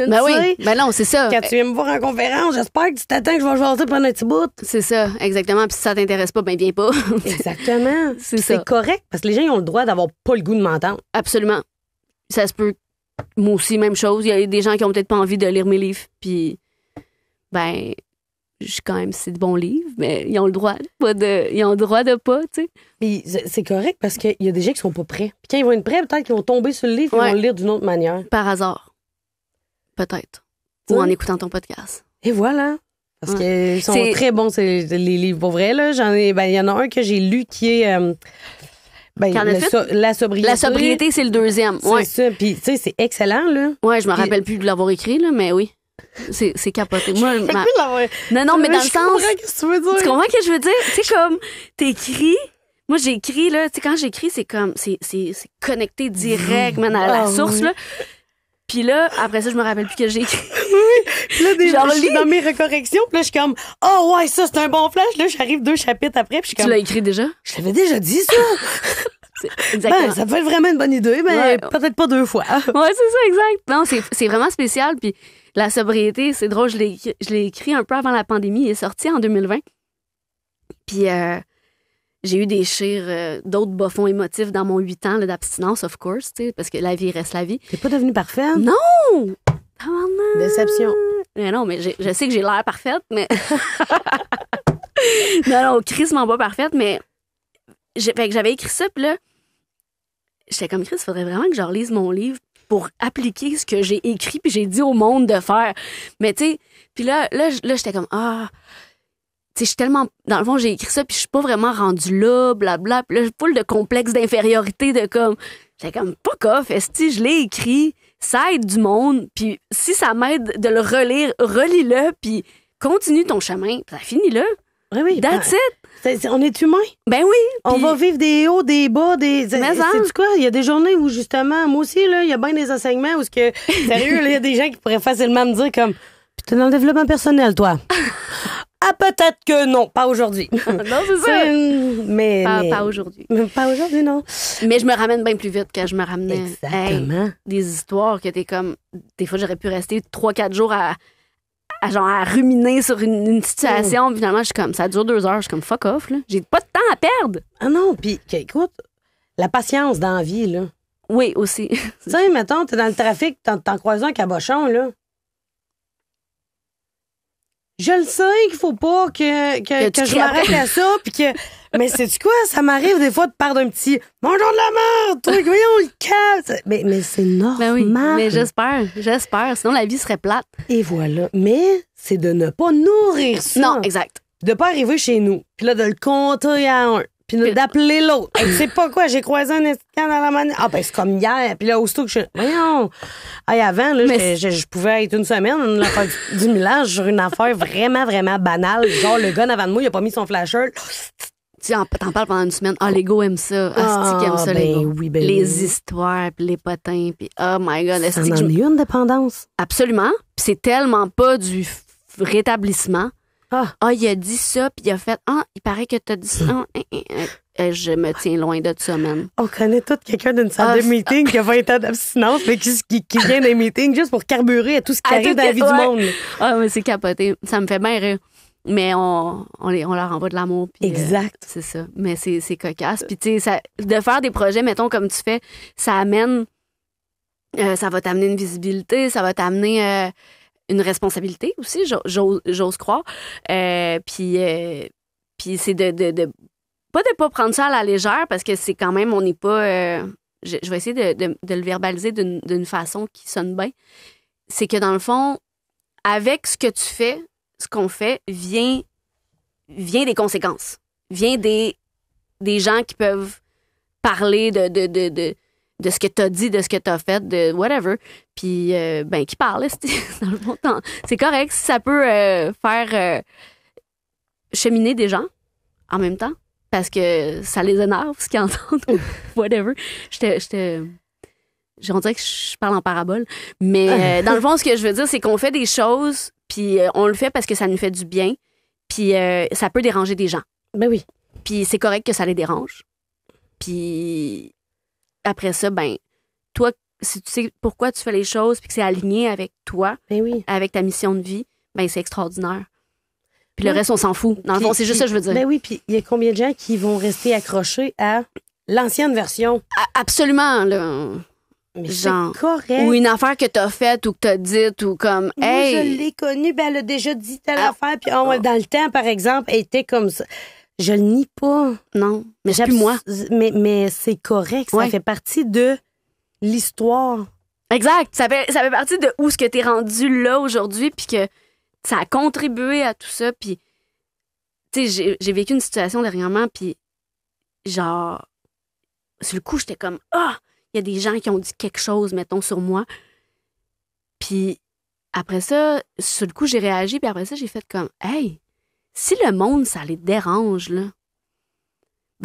Ben oui, ben non, c'est ça. Quand tu viens me voir en conférence, j'espère que tu t'attends que je vais jaser pendant un petit bout. C'est ça, exactement. Puis si ça t'intéresse pas, ben viens pas. Exactement. C'est correct, parce que les gens ils ont le droit d'avoir pas le goût de m'entendre. Absolument. Ça se peut. Moi aussi, même chose. Il y a des gens qui ont peut-être pas envie de lire mes livres, puis... Ben, quand même, c'est de bons livres, mais ils ont le droit de pas, tu sais. Puis c'est correct parce qu'il y a des gens qui sont pas prêts. Puis quand ils vont être prêts, peut-être qu'ils vont tomber sur le livre et ils vont le lire d'une autre manière. Par hasard. Peut-être. Ou en écoutant ton podcast. Et voilà. Parce qu'ils sont très bons, les livres. Pour vrai, là, il y en a un que j'ai lu qui est... la sobriété. La sobriété, c'est le deuxième. C'est ça. Puis, tu sais, c'est excellent, là. Ouais, je me rappelle plus de l'avoir écrit, là, mais oui. C'est capoté. Moi, non, mais dans le sens. Tu comprends ce que je veux dire? Tu sais, comme, t'écris. Moi, j'écris, là. Tu sais, quand j'écris, c'est comme. C'est connecté direct, man, à la source, là. Puis là, après ça, je me rappelle plus que j'ai écrit. Puis là, je suis dans mes recorrections. Puis là, je suis comme, oh, ouais, ça, c'est un bon flash. Là, j'arrive 2 chapitres après. Puis je suis comme. Tu l'as écrit déjà? Je l'avais déjà dit, ça. Exactement. Ben, ça peut être vraiment une bonne idée, mais peut-être pas 2 fois. Ouais, c'est ça, exact. Non, c'est vraiment spécial. Puis la sobriété, c'est drôle, je l'ai écrit un peu avant la pandémie. Il est sorti en 2020. Puis j'ai eu des chires, d'autres bas fonds émotifs dans mon 8 ans d'abstinence, of course, tu sais, parce que la vie reste la vie. T'es pas devenue parfaite? Non! Déception. Mais non, mais je sais que j'ai l'air parfaite, mais... non, crissement pas parfaite, mais... Fait que j'avais écrit ça, puis là, j'étais comme, Chris, il faudrait vraiment que je relise mon livre pour appliquer ce que j'ai écrit puis j'ai dit au monde de faire. Mais tu sais, puis là j'étais comme, tu sais, je suis tellement... Dans le fond, j'ai écrit ça puis je suis pas vraiment rendue là, blabla. Puis là, j'ai pas de complexe d'infériorité de comme... J'étais comme, pas coff, esti, je l'ai écrit, ça aide du monde, puis si ça m'aide de le relire, relis-le, puis continue ton chemin, puis ça finit là. Oui, that's it. On est humain. Ben oui. On va vivre des hauts, des bas, sais-tu quoi? Il y a des journées où, justement, moi aussi, là, il y a bien des enseignements où, sérieux, il y a des gens qui pourraient facilement me dire comme, puis t'es dans le développement personnel, toi. Ah, peut-être que non, pas aujourd'hui. Non, c'est ça. Mais Pas aujourd'hui. Pas aujourd'hui, non. Mais je me ramène bien plus vite quand je me ramenais. Exactement. Des histoires que t'es comme... Des fois, j'aurais pu rester 3-4 jours à ruminer sur une situation. Finalement, je suis comme, ça dure 2 heures. Je suis comme, fuck off, là. J'ai pas de temps à perdre. Ah non, puis écoute, la patience dans la vie, là. Oui, aussi. Tu sais, mettons, t'es dans le trafic, t'en croises un cabochon, là. Je le sais qu'il faut pas que je m'arrête à ça, puis que... Mais sais-tu quoi? Ça m'arrive des fois de perdre un petit « Mangeons de la merde! » Truc, voyons, le casse! Mais c'est normal. Ben oui, mais j'espère. Sinon, la vie serait plate. Et voilà. Mais c'est de ne pas nourrir ça. Non, exact. De pas arriver chez nous, puis là, de le compter à un, puis d'appeler l'autre. Hey, tu sais pas quoi, j'ai croisé un escale dans la manette. Ah, ben, c'est comme hier. Puis là, aussitôt que je... Voyons. Hey, avant, là, je pouvais être une semaine, là, faire du millage sur une affaire vraiment, vraiment banale. Genre, le gars avant de moi, il a pas mis son flasher. Tu t'en parles pendant une semaine. Ah, Lego aime ça. Ah, c'est qui aime ça, Lego. Oui, les histoires, puis les potins, puis oh my God. Ça en est une dépendance. Absolument. Puis c'est tellement pas du rétablissement. Il a dit ça, puis il a fait il paraît que t'as dit ça. Je me tiens loin de ça, man. On connaît tout quelqu'un d'une salle de meeting qui a 20 ans d'abstinence, mais qui vient d'un meeting juste pour carburer à tout ce qui arrive dans la vie du monde. Ah, mais c'est capoté. Ça me fait bien rire. Mais on leur envoie de l'amour. Exact. C'est ça. Mais c'est cocasse. Puis, tu sais, de faire des projets, mettons, comme tu fais, ça amène. Ça va t'amener une visibilité, ça va t'amener une responsabilité aussi, j'ose croire. Puis c'est de pas prendre ça à la légère parce que c'est quand même, on n'est pas. Je vais essayer de le verbaliser d'une façon qui sonne bien. C'est que dans le fond, avec ce que tu fais, ce qu'on fait, vient des conséquences. Vient des gens qui peuvent parler de ce que t'as dit, de ce que t'as fait, de whatever. Puis, qui parle, dans le bon temps. C'est correct si ça peut faire cheminer des gens en même temps, parce que ça les énerve, ce qu'ils entendent, ou whatever. On dirait que je parle en parabole. Mais dans le fond, ce que je veux dire, c'est qu'on fait des choses, puis on le fait parce que ça nous fait du bien, puis ça peut déranger des gens. Ben oui. Puis c'est correct que ça les dérange. Puis après ça, toi, si tu sais pourquoi tu fais les choses puis que c'est aligné avec toi, avec ta mission de vie, c'est extraordinaire. Puis le reste, on s'en fout. Dans le fond, c'est juste ça que je veux dire. Ben oui, puis il y a combien de gens qui vont rester accrochés à l'ancienne version? Absolument, là. Mais genre, c'est correct. Ou une affaire que t'as faite ou que t'as dite ou comme, moi, je l'ai connue, elle a déjà dit telle affaire, puis dans le temps, par exemple, elle était comme ça. Je le nie pas. Non, mais c'est plus moi. Mais c'est correct, ça fait partie de l'histoire. Exact, ça fait partie de où ce que t'es rendu là aujourd'hui, puis que ça a contribué à tout ça, puis tu sais, j'ai vécu une situation dernièrement, puis genre, sur le coup, j'étais comme, il y a des gens qui ont dit quelque chose, mettons, sur moi. Puis après ça, sur le coup, j'ai réagi, puis après ça, j'ai fait comme, hey, si le monde, ça les dérange, là,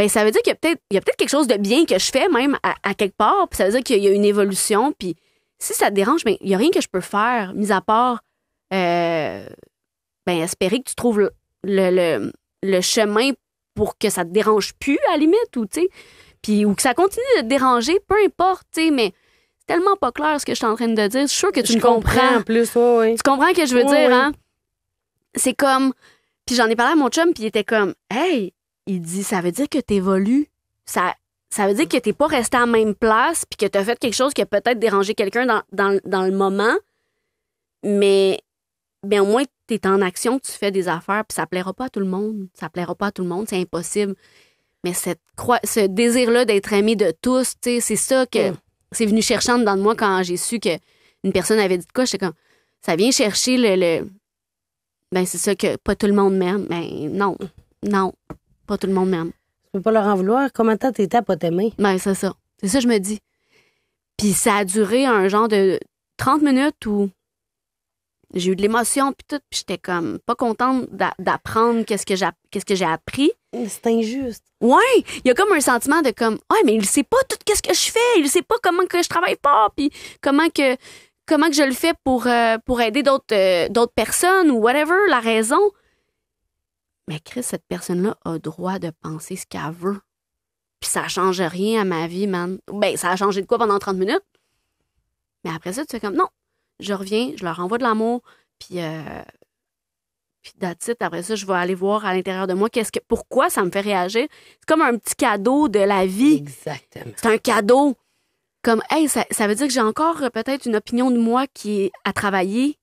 ça veut dire qu'il y a peut-être quelque chose de bien que je fais, même à quelque part, puis ça veut dire qu'il y a une évolution, puis si ça te dérange, il n'y a rien que je peux faire, mis à part espérer que tu trouves le chemin pour que ça te dérange plus, à la limite, ou tu sais, puis ou que ça continue de te déranger, peu importe, tu sais, mais c'est tellement pas clair ce que je suis en train de dire. Je suis sûre que tu me comprends. En plus, oui. Tu comprends ce que je veux dire, hein? C'est comme... Puis j'en ai parlé à mon chum, puis il était comme, hey, il dit, ça veut dire que t'évolues. Ça veut dire que t'es pas resté à la même place, puis que t'as fait quelque chose qui a peut-être dérangé quelqu'un dans le moment, mais au moins, t'es en action, tu fais des affaires, puis ça plaira pas à tout le monde. Ça plaira pas à tout le monde, c'est impossible. Mais ce désir-là d'être aimé de tous, tu sais, c'est ça que c'est venu chercher en dedans de moi quand j'ai su qu'une personne avait dit de quoi. J'étais comme, ça vient chercher c'est ça que pas tout le monde m'aime. Non, pas tout le monde m'aime. Tu peux pas leur en vouloir. Comment t'as t'étais à pas t'aimer? C'est ça. C'est ça que je me dis. Puis ça a duré un genre de 30 minutes où j'ai eu de l'émotion puis tout, puis j'étais comme pas contente d'apprendre qu'est-ce que j'ai appris. C'est injuste. Ouais, il y a comme un sentiment de comme mais il sait pas tout qu'est-ce que je fais, il sait pas comment que je travaille pas, puis comment que je le fais pour aider d'autres personnes ou whatever la raison. mais Chris, cette personne-là a droit de penser ce qu'elle veut. Puis ça change rien à ma vie, man. Ben, ça a changé de quoi pendant 30 minutes? Mais après ça, tu fais comme, non, je reviens, je leur envoie de l'amour, puis that's it. Après ça, je vais aller voir à l'intérieur de moi pourquoi ça me fait réagir. C'est comme un petit cadeau de la vie. Exactement. C'est un cadeau. Comme, hey, ça veut dire que j'ai encore peut-être une opinion de moi qui est à travailler.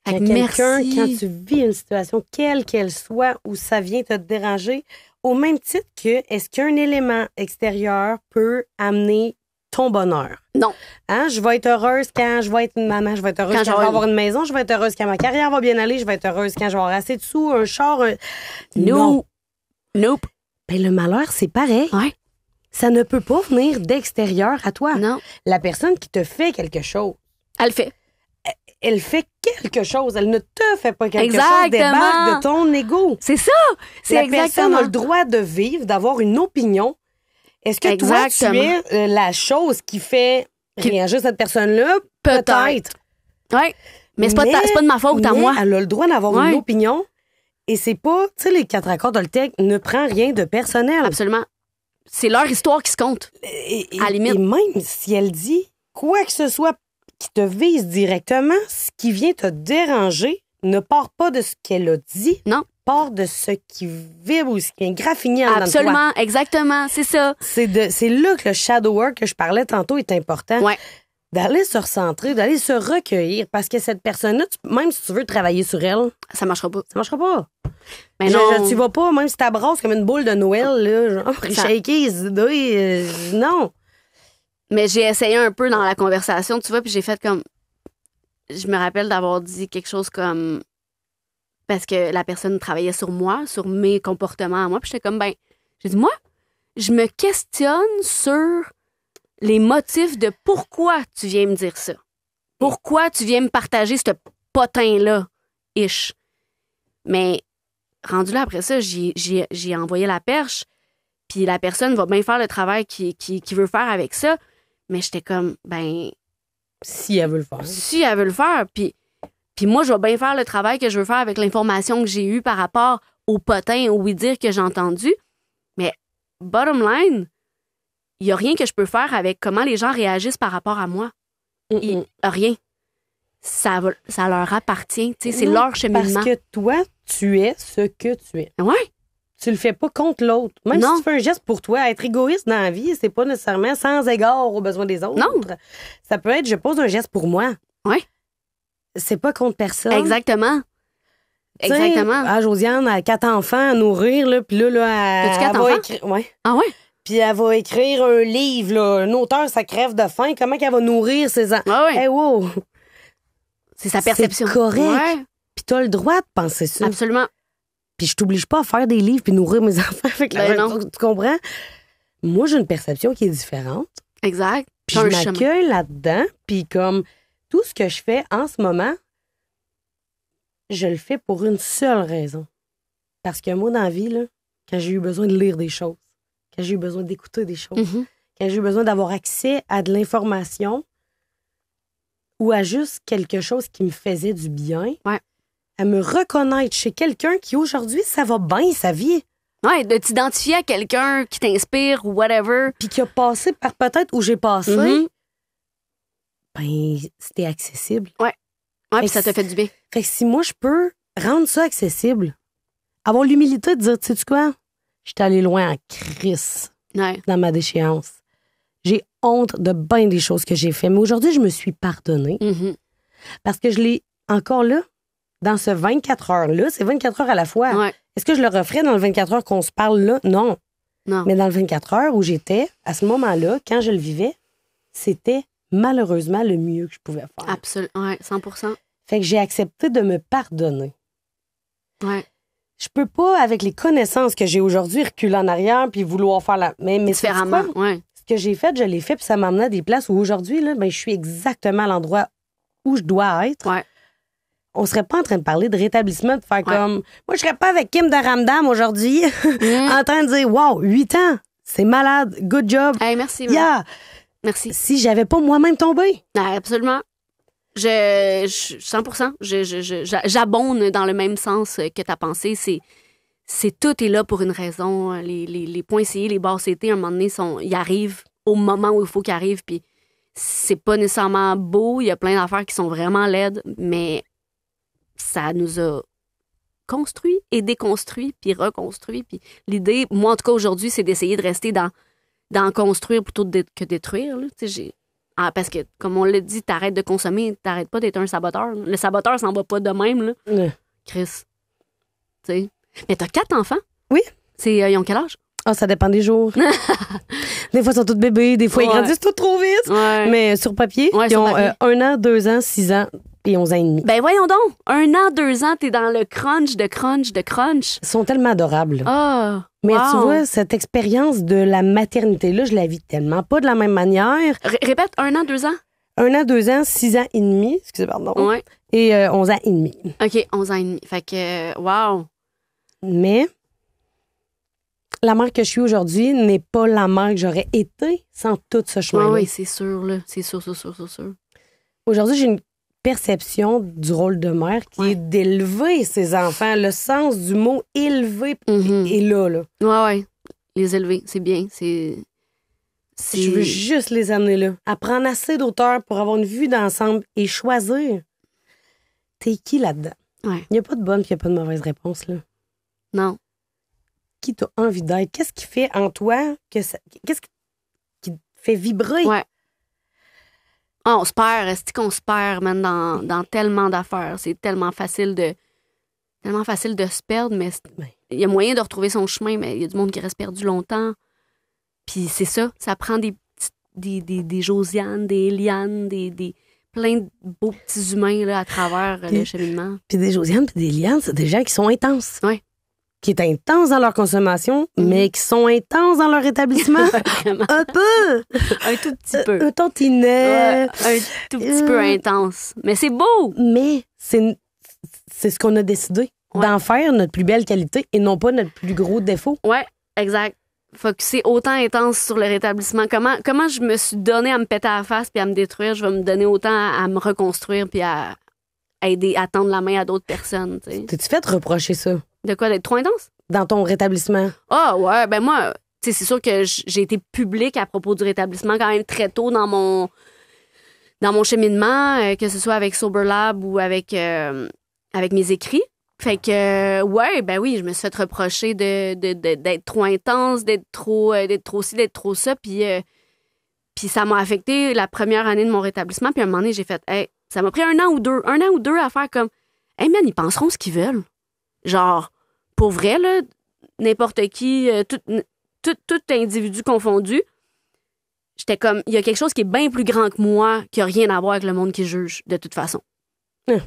Quand quand tu vis une situation, quelle qu'elle soit, où ça vient te déranger, au même titre que est-ce qu'un élément extérieur peut amener ton bonheur? Non. Hein? Je vais être heureuse quand je vais être une maman, je vais être heureuse quand je vais avoir une maison, je vais être heureuse quand ma carrière va bien aller, je vais être heureuse quand je vais avoir assez de sous, un char. Non. Nope. Ben, le malheur, c'est pareil. Ouais. Ça ne peut pas venir d'extérieur à toi. Non. La personne qui te fait quelque chose, Elle le fait. elle fait quelque chose. Elle ne te fait pas quelque Exactement. chose. Débarque de ton ego. C'est ça. C'est La personne exactement. a le droit de vivre, d'avoir une opinion. Est-ce que toi, tu es la chose qui fait réagir cette personne-là? Peut-être. Oui. Mais c'est pas de ma faute à moi. Elle a le droit d'avoir une opinion. Et c'est pas, tu sais, les 4 accords Toltec ne prend rien de personnel. Absolument. C'est leur histoire qui se compte. À la limite. Et même si elle dit quoi que ce soit qui te vise directement, ce qui vient te déranger ne part pas de ce qu'elle a dit. Non. Part de ce qui vibre ou ce qui est graffiné en dedans de toi. Absolument, exactement, c'est ça. C'est là que le shadow work que je parlais tantôt est important. Ouais. D'aller se recentrer, d'aller se recueillir, parce que cette personne-là, même si tu veux travailler sur elle, ça marchera pas. Ça marchera pas. Mais non. Tu vas pas, même si t'abrasses comme une boule de Noël, là, genre, shaky, non. Mais j'ai essayé un peu dans la conversation, tu vois, puis j'ai fait comme... Je me rappelle d'avoir dit quelque chose comme... Parce que la personne travaillait sur moi, sur mes comportements à moi, puis j'étais comme, j'ai dit, moi, je me questionne sur les motifs de pourquoi tu viens me dire ça. Pourquoi tu viens me partager ce potin-là, ish. Mais rendu là, après ça, j'ai envoyé la perche, puis la personne va bien faire le travail qu'il veut faire avec ça. Mais j'étais comme, si elle veut le faire. Si elle veut le faire, puis moi, je vais bien faire le travail que je veux faire avec l'information que j'ai eue par rapport au potin, au oui-dire que j'ai entendu. Mais, bottom line, il n'y a rien que je peux faire avec comment les gens réagissent par rapport à moi. Rien. Ça leur appartient. C'est leur cheminement. Parce que toi, tu es ce que tu es. Ouais. Tu le fais pas contre l'autre. Même si tu fais un geste pour toi, être égoïste dans la vie, c'est pas nécessairement sans égard aux besoins des autres. Non. Ça peut être, je pose un geste pour moi. Ouais. C'est pas contre personne. Exactement. Exactement. Ah, Josiane a 4 enfants à nourrir, là, puis là, As-tu 4 enfants? Ouais. Ah ouais? Puis elle va écrire un livre, là. Un auteur, ça crève de faim. Comment qu'elle va nourrir ses enfants? Ah ouais. Hey, wow. C'est sa perception. C'est correct. Ouais. Puis t'as le droit de penser ça. Absolument. Puis je t'oblige pas à faire des livres puis nourrir mes enfants avec non. Tu comprends? Moi, j'ai une perception qui est différente. Exact. Puis je m'accueille là-dedans. Puis comme tout ce que je fais en ce moment, je le fais pour une seule raison. Parce que moi, dans la vie, là, quand j'ai eu besoin de lire des choses, quand j'ai eu besoin d'écouter des choses, quand j'ai eu besoin d'avoir accès à de l'information ou à juste quelque chose qui me faisait du bien, à me reconnaître chez quelqu'un qui, aujourd'hui, ça va bien, sa vie. Ouais, de t'identifier à quelqu'un qui t'inspire ou whatever. Puis qui a passé par peut-être où j'ai passé, c'était accessible. Ouais, puis ça t'a fait du bien. Fait que si moi, je peux rendre ça accessible, avoir l'humilité de dire, tu sais quoi, je suis allée loin en crisse dans ma déchéance. J'ai honte de bien des choses que j'ai fait. Mais aujourd'hui, je me suis pardonnée. Parce que je l'ai encore là, dans ce 24 heures-là, c'est 24 heures à la fois. Ouais. Est-ce que je le referais dans le 24 heures qu'on se parle là? Non. Mais dans le 24 heures où j'étais, à ce moment-là, quand je le vivais, c'était malheureusement le mieux que je pouvais faire. Absolument, ouais, 100%. Fait que j'ai accepté de me pardonner. Ouais. Je peux pas, avec les connaissances que j'ai aujourd'hui, reculer en arrière puis vouloir faire la... Mais différemment, ouais. Ce que j'ai fait, je l'ai fait, puis ça m'a amené à des places où aujourd'hui, là, je suis exactement à l'endroit où je dois être. Ouais. On serait pas en train de parler de rétablissement, de faire comme... Moi, je serais pas avec Kim de Ramdam aujourd'hui, en train de dire, wow, 8 ans, c'est malade, good job. Hey, merci. Merci. Si j'avais pas moi-même tombé. Absolument. Je 100%. J'abonde dans le même sens que ta pensée. tout est là pour une raison. Les points CI, les barres CT, à un moment donné, ils arrivent au moment où il faut qu'ils arrivent, puis c'est pas nécessairement beau. Il y a plein d'affaires qui sont vraiment laides, mais ça nous a construit et déconstruit, puis reconstruit. Puis l'idée, moi, en tout cas, aujourd'hui, c'est d'essayer de rester dans construire plutôt que détruire. Là. Parce que, comme on l'a dit, t'arrêtes de consommer, t'arrêtes pas d'être un saboteur. Là. Le saboteur s'en va pas de même. Là. Chris. T'sais. Mais t'as 4 enfants? Oui. Ils ont quel âge? Ah, ça dépend des jours. Des fois, ils sont tous bébés. Des fois, ils grandissent tout trop vite. Ouais. Mais sur papier, ils ont 1 an, 2 ans, 6 ans et 11 ans et demi. Ben voyons donc. 1 an, 2 ans, t'es dans le crunch de crunch de crunch. Ils sont tellement adorables. Ah! Mais wow. tu vois, cette expérience de la maternité-là, je la vis tellement pas de la même manière. Répète, 1 an, 2 ans? 1 an, 2 ans, 6 ans et demi. Excusez, pardon. Ouais. Et 11 ans et demi. OK, 11 ans et demi. Fait que, wow. Mais la mère que je suis aujourd'hui n'est pas la mère que j'aurais été sans tout ce chemin-là. Oui, c'est sûr, là. C'est sûr. Aujourd'hui, j'ai une perception du rôle de mère qui est d'élever ses enfants. Le sens du mot élever est là. Ouais. Les élever, c'est bien. Je veux juste les amener là. À prendre assez d'auteur pour avoir une vue d'ensemble et choisir. T'es qui là-dedans? Ouais. Il n'y a pas de bonne et il n'y a pas de mauvaise réponse, là. Non. Qui t'as envie d'être? Qu'est-ce qui fait en toi qu'est-ce qui te fait vibrer? Ouais. Ah, on se perd. Est-ce qu'on se perd, man, dans tellement d'affaires? C'est tellement facile de se perdre, mais il y a moyen de retrouver son chemin, mais il y a du monde qui reste perdu longtemps. Puis c'est ça prend des Josiane, des Eliane, plein de beaux petits humains là, à travers le cheminement. Puis des Josiane puis des Eliane, c'est des gens qui sont intenses. Oui. Qui est intense dans leur consommation, mais qui sont intenses dans leur établissement. Un peu. Un tout petit peu. Un tantinet. Ouais, un tout petit peu intense. Mais c'est beau. Mais c'est ce qu'on a décidé. D'en faire notre plus belle qualité et non pas notre plus gros défaut. Oui, exact. Focuser autant intense sur le rétablissement. Comment je me suis donné à me péter à la face puis à me détruire, je vais me donner autant à me reconstruire puis à aider, à tendre la main à d'autres personnes. T'es-tu fait reprocher ça? De quoi, d'être trop intense? Dans ton rétablissement? Ah ouais, ben moi, c'est sûr que j'ai été publique à propos du rétablissement quand même très tôt dans mon cheminement, que ce soit avec Sober Lab ou avec mes écrits. Fait que, ouais, ben oui, je me suis fait reprocher d'être trop intense, d'être trop ci, d'être trop ça. Puis ça m'a affecté la première année de mon rétablissement. Puis à un moment donné, j'ai fait, hey, ça m'a pris 1 an ou 2 à faire comme, hey man, ils penseront ce qu'ils veulent. Genre, pour vrai, là, n'importe qui, tout individu confondu, j'étais comme, il y a quelque chose qui est bien plus grand que moi, qui n'a rien à voir avec le monde qui juge, de toute façon. Je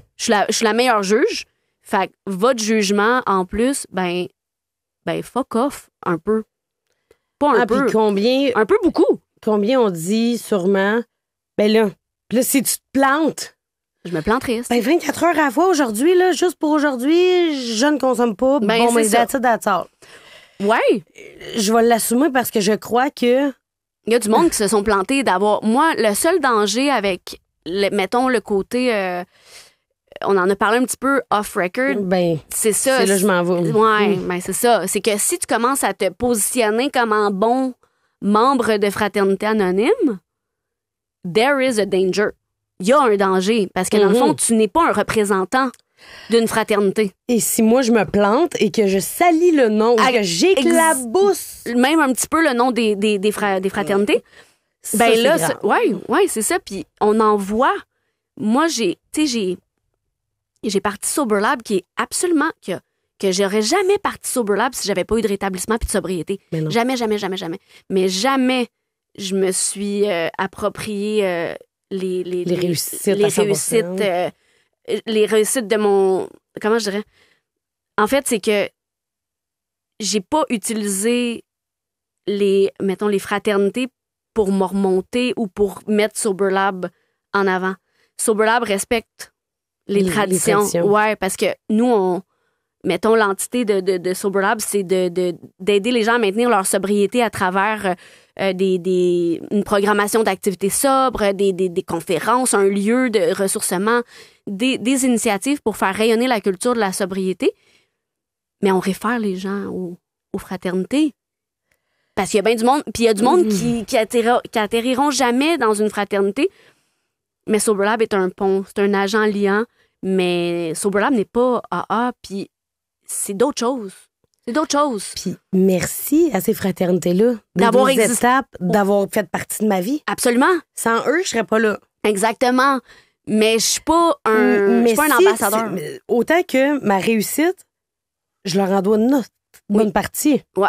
suis la meilleure juge. Fait que votre jugement, en plus, ben fuck off, un peu. Pas un peu. Puis combien... Un peu beaucoup. Combien on dit sûrement, ben là, si tu te plantes... Je me planterais. 24 heures à la fois aujourd'hui, là, juste pour aujourd'hui, je ne consomme pas. Ben, bon, mais that's Ouais. Je vais l'assumer parce que je crois que... Il y a du monde qui se sont plantés d'avoir... Moi, le seul danger avec, mettons, le côté... on en a parlé un petit peu off-record. Ben, c'est ça. C'est là que je m'en vais. Ouais, ben c'est ça. C'est que si tu commences à te positionner comme un bon membre de Fraternité Anonyme, there is a danger. Il y a un danger. Parce que dans le fond, tu n'es pas un représentant d'une fraternité. Et si moi, je me plante et que je salis le nom, que j'éclabousse... Même un petit peu le nom des fraternités, ben ça, là, ouais, c'est ça. Puis on en voit. Moi, j'ai parti Sober Lab qui est absolument... que j'aurais jamais parti Sober Lab si j'avais pas eu de rétablissement puis de sobriété. Jamais. Mais jamais je me suis approprié les réussites. Les réussites de mon... Comment je dirais? En fait, c'est que j'ai pas utilisé les fraternités pour me remonter ou pour mettre Sober Lab en avant. Sober Lab respecte les traditions. Ouais, parce que nous, mettons, l'entité de Sober Lab, c'est d'aider les gens à maintenir leur sobriété à travers une programmation d'activités sobres, des conférences, un lieu de ressourcement, des initiatives pour faire rayonner la culture de la sobriété. mais on réfère les gens aux fraternités. Parce qu'il y a bien du monde, puis il y a du monde qui atterriront jamais dans une fraternité. Mais Sober Lab est un pont, c'est un agent liant, mais Sober Lab n'est pas AA, puis c'est d'autres choses. C'est d'autres choses. Puis merci à ces fraternités-là D'avoir étapes, d'avoir fait partie de ma vie. Absolument. Sans eux, je serais pas là. Exactement. Mais je suis pas un ambassadeur. Autant que ma réussite, je leur en dois une bonne partie. Oui,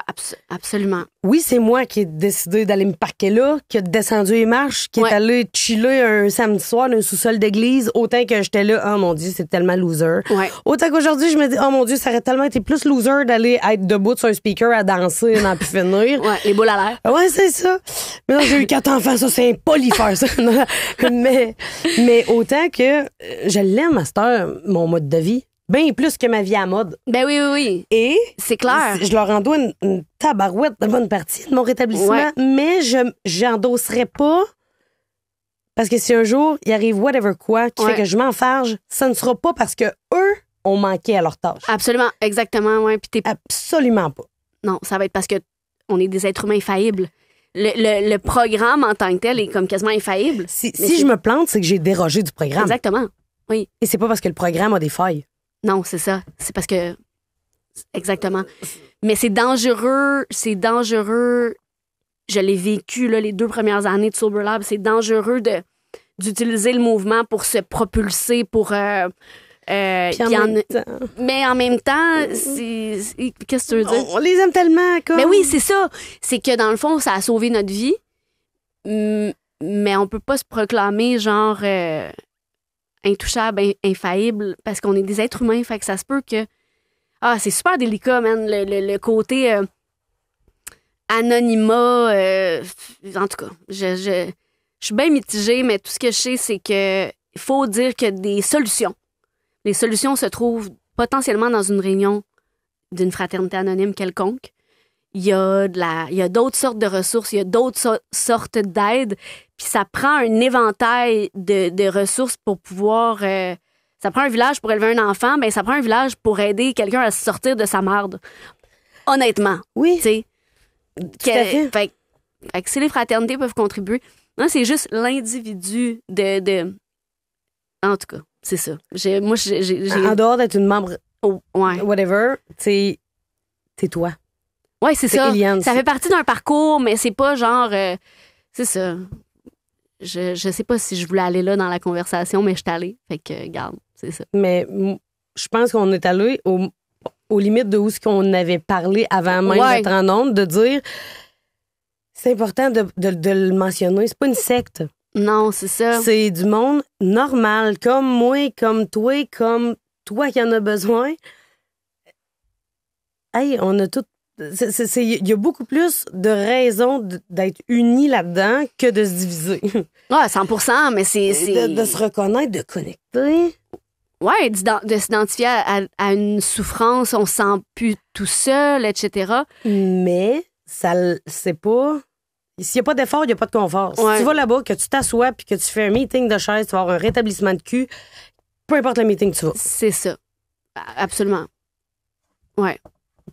absolument. Oui, c'est moi qui ai décidé d'aller me parquer là, qui a descendu les marches, qui est allé chiller un samedi soir dans un sous-sol d'église, autant que j'étais là, oh mon Dieu, c'est tellement loser. Ouais. Autant qu'aujourd'hui, je me dis, oh mon Dieu, ça aurait tellement été plus loser d'aller être debout sur un speaker à danser, n'en plus finir. Ouais, les boules à l'air. Ouais, c'est ça. Mais non, j'ai eu 4 enfants, ça, c'est impoli faire ça. mais autant que je l'aime à cette heure, mon mode de vie. Bien plus que ma vie à mode. Ben oui. Et c'est clair. Je leur en dois une tabarouette de bonne partie de mon rétablissement, mais je n'endosserai pas parce que si un jour il arrive whatever quoi qui fait que je m'enfarge, ça ne sera pas parce que eux ont manqué à leur tâche. Absolument, exactement, ouais. Puis absolument pas. Non, ça va être parce que on est des êtres humains infaillibles. Le programme en tant que tel est comme quasiment infaillible. Si je me plante, c'est que j'ai dérogé du programme. Exactement. Oui. Et c'est pas parce que le programme a des failles. Non, c'est ça. C'est parce que... Exactement. Mais c'est dangereux. Je l'ai vécu les 2 premières années de Sober Lab. C'est dangereux d'utiliser le mouvement pour se propulser, pour... Mais en même temps, qu'est-ce que tu veux dire? On les aime tellement, comme... Mais oui, c'est ça. C'est que dans le fond, ça a sauvé notre vie. Mais on peut pas se proclamer genre... intouchable, infaillible, parce qu'on est des êtres humains, fait que ça se peut que... Ah, c'est super délicat, man, le côté anonymat, en tout cas, je suis bien mitigée, mais tout ce que je sais, c'est que il faut dire qu'il y a des solutions. Les solutions se trouvent potentiellement dans une réunion d'une fraternité anonyme quelconque. Il y a d'autres sortes de ressources, il y a d'autres sortes d'aides, puis ça prend un éventail de ressources pour pouvoir... ça prend un village pour élever un enfant, ben ça prend un village pour aider quelqu'un à se sortir de sa marde. Honnêtement. Oui. Tu sais. Tout à fait. Fait que si les fraternités peuvent contribuer, non, c'est juste l'individu de... En tout cas, c'est ça. Moi, j'ai... En dehors d'être une membre, whatever, t'es toi. Oui, c'est ça. Eliane, ça fait partie d'un parcours, mais c'est pas genre... c'est ça. Je sais pas si je voulais aller là dans la conversation, mais je suis allée. Fait que, regarde, c'est ça. Mais je pense qu'on est allé aux limites de où ce qu'on avait parlé avant même d'être en onde, de dire... C'est important de le mentionner. C'est pas une secte. Non, c'est ça. C'est du monde normal, comme moi, comme toi qui en a besoin. Hey, on a tout... Il y a beaucoup plus de raisons d'être unis là-dedans que de se diviser. Ouais, 100%, mais c'est... De se reconnaître, de connecter. Ouais, de s'identifier à une souffrance, on se sent plus tout seul, etc. Mais c'est pas... S'il n'y a pas d'effort, il n'y a pas de confort. Si tu vas là-bas, que tu t'assois puis que tu fais un meeting de chaise, tu vas avoir un rétablissement de cul, peu importe le meeting que tu vas. C'est ça. Absolument. Ouais.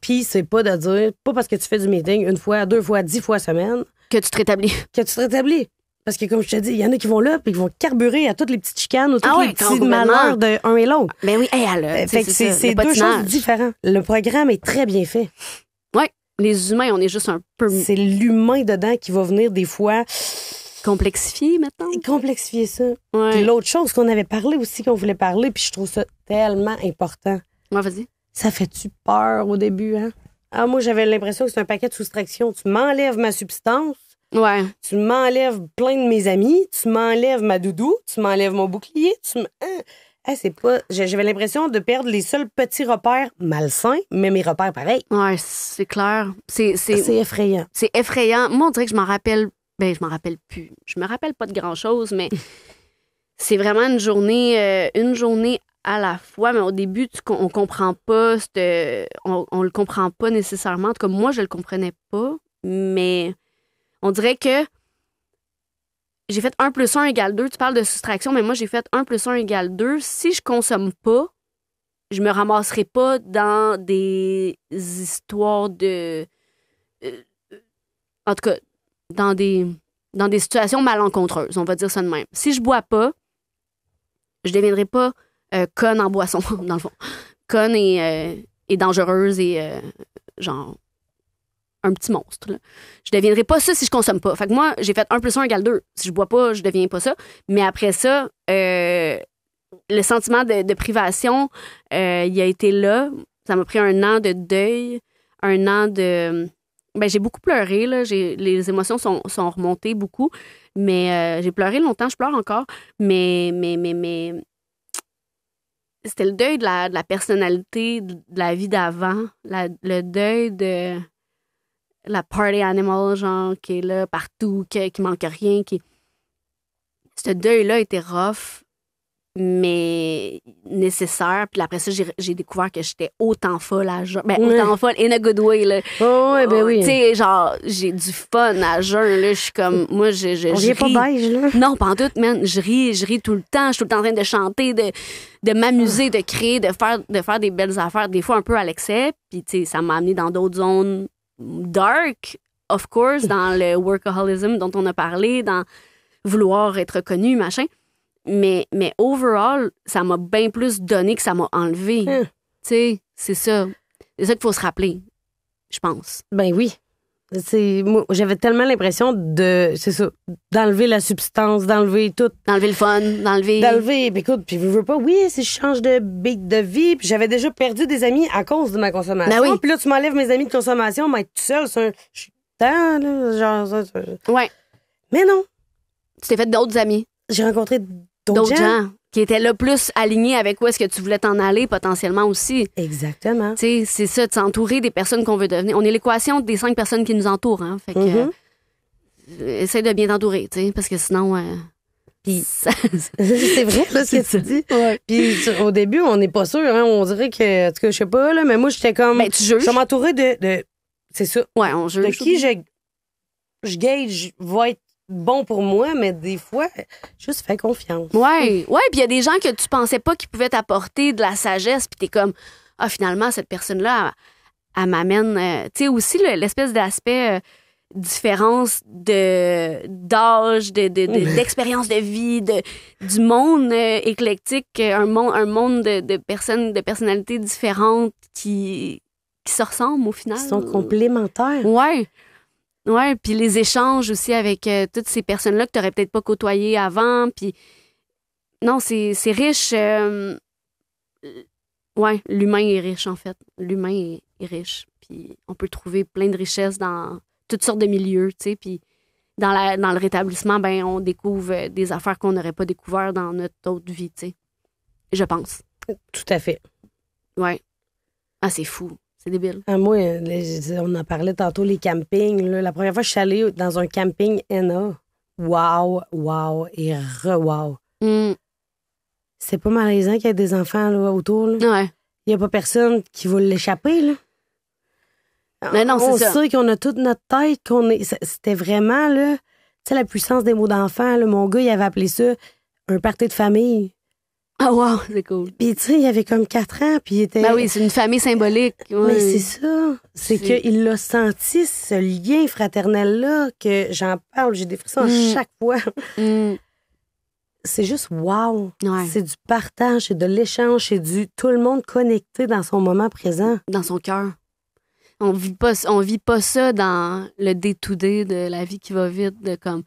Puis c'est pas de dire, pas parce que tu fais du meeting 1 fois, 2 fois, 10 fois semaine... Que tu te rétablis. Que tu te rétablis. Parce que comme je te dis, il y en a qui vont là puis qui vont carburer à toutes les petites chicanes ou tous les petits malheurs de un et l'autre. Ben oui, c'est 2 choses différentes. Le programme est très bien fait. Ouais. Les humains, on est juste un peu... C'est l'humain dedans qui va venir des fois... Complexifier, maintenant. Complexifier ça. Ouais. Puis l'autre chose qu'on avait parlé aussi, qu'on voulait parler, puis je trouve ça tellement important. Ouais, vas-y. Ça fait-tu peur au début, hein? Ah, moi, j'avais l'impression que c'est un paquet de soustraction. Tu m'enlèves ma substance. Ouais. Tu m'enlèves plein de mes amis. Tu m'enlèves ma doudou. Tu m'enlèves mon bouclier. C'est pas... J'avais l'impression de perdre les seuls petits repères malsains, mais mes repères pareils. Ouais, c'est clair. C'est effrayant. C'est effrayant. Moi, on dirait que je m'en rappelle... Ben, je m'en rappelle plus. Je me rappelle pas de grand-chose, mais c'est vraiment une journée à la fois. Mais au début, on comprend pas. On le comprend pas nécessairement. En tout cas, moi, je le comprenais pas. Mais on dirait que j'ai fait 1 + 1 = 2. Tu parles de soustraction, mais moi, j'ai fait 1 + 1 = 2. Si je consomme pas, je me ramasserai pas dans des histoires de... en tout cas, dans des situations malencontreuses, on va dire ça de même. Si je bois pas, je deviendrai pas conne en boisson, dans le fond. Conne et dangereuse et genre un petit monstre. Là. Je deviendrai pas ça si je consomme pas. Fait que moi, j'ai fait 1 + 1 = 2. Si je bois pas, je deviens pas ça. Mais après ça, le sentiment de privation, il a été là. Ça m'a pris 1 an de deuil, 1 an de... Ben, j'ai beaucoup pleuré, là. Les émotions sont remontées beaucoup. Mais j'ai pleuré longtemps, je pleure encore. Mais c'était le deuil de la personnalité, de la vie d'avant. Le deuil de la party animal, genre, qui est là partout, qui manque rien. Ce deuil-là était rough, mais nécessaire. Puis après ça, j'ai découvert que j'étais autant folle à jeun. Ben, autant folle, in a good way, là. Oh, ouais, ben oui. Tu sais, genre, j'ai du fun à jeun, là. Je suis comme, moi, je ris. Pas beige, là. Non, pas en tout, man. Je ris tout le temps. Je suis tout le temps en train de chanter, de m'amuser, de créer, de faire des belles affaires, des fois un peu à l'excès. Puis, tu sais, ça m'a amené dans d'autres zones dark, of course, dans le workaholism dont on a parlé, dans vouloir être connu, machin. Mais overall, ça m'a bien plus donné que ça m'a enlevé. Tu sais, c'est ça. C'est ça qu'il faut se rappeler, je pense. Ben oui. Moi, j'avais tellement l'impression d'enlever la substance, d'enlever tout. D'enlever le fun, d'enlever... Puis écoute, puis je veux pas, oui, si je change de beat de vie, puis j'avais déjà perdu des amis à cause de ma consommation. Ben oui. Puis là, tu m'enlèves mes amis de consommation, m'être tout seul, je suis tant, là, genre ça. Ouais. Mais non. Tu t'es fait d'autres amis. J'ai rencontré d'autres gens qui étaient là plus alignés avec où est-ce que tu voulais t'en aller potentiellement aussi. Exactement. Tu sais, c'est ça, de s'entourer des personnes qu'on veut devenir. On est l'équation des 5 personnes qui nous entourent, hein. Fait que essaie de bien t'entourer, tu sais, parce que sinon... Puis c'est vrai, là, ce que tu dis. Ouais. Puis au début, on n'est pas sûr, hein. On dirait que, en tout cas, je sais pas, là, mais moi, j'étais comme... Ben, tu juges. Je m'entourais de... C'est ça. Ouais, on juge. De qui je gage va être bon pour moi, mais des fois, juste fais confiance. Ouais, puis il y a des gens que tu pensais pas qu'ils pouvaient t'apporter de la sagesse, puis t'es comme, finalement, cette personne-là, elle m'amène... tu sais, aussi, l'espèce d'aspect... différence d'âge, d'expérience de vie, du monde éclectique, un monde de personnes, de personnalités différentes qui se ressemblent au final. Ils sont complémentaires. Ouais, puis les échanges aussi avec toutes ces personnes-là que tu n'aurais peut-être pas côtoyées avant, puis non, c'est riche. Ouais, l'humain est riche, en fait. L'humain est riche, puis on peut trouver plein de richesses dans toutes sortes de milieux, tu sais, puis dans le rétablissement, ben on découvre des affaires qu'on n'aurait pas découvert dans notre autre vie, tu sais. Je pense. Tout à fait. Ouais. Ah, c'est fou. C'est débile. Moi, on en parlait tantôt, les campings. Là. La première fois que je suis allée dans un camping ENA, wow et re-wow. C'est pas malaisant qu'il y ait des enfants là, autour. Là. Ouais. Il n'y a pas personne qui va l'échapper, là. Mais non, on c'est ça. sait qu'on a toute notre tête, c'était vraiment, là, tu sais, la puissance des mots d'enfant, là. Mon gars, il avait appelé ça un party de famille. Ah, wow, c'est cool. Puis, tu sais, il avait comme 4 ans, puis il était... Ben oui, c'est une famille symbolique. Ouais. Mais c'est ça. C'est qu'il l'a senti, ce lien fraternel-là, que j'en parle, j'ai des frissons à chaque fois. C'est juste wow. Ouais. C'est du partage, c'est de l'échange, c'est du tout le monde connecté dans son moment présent. Dans son cœur. On vit pas ça dans le day-to-day de la vie qui va vite. De comme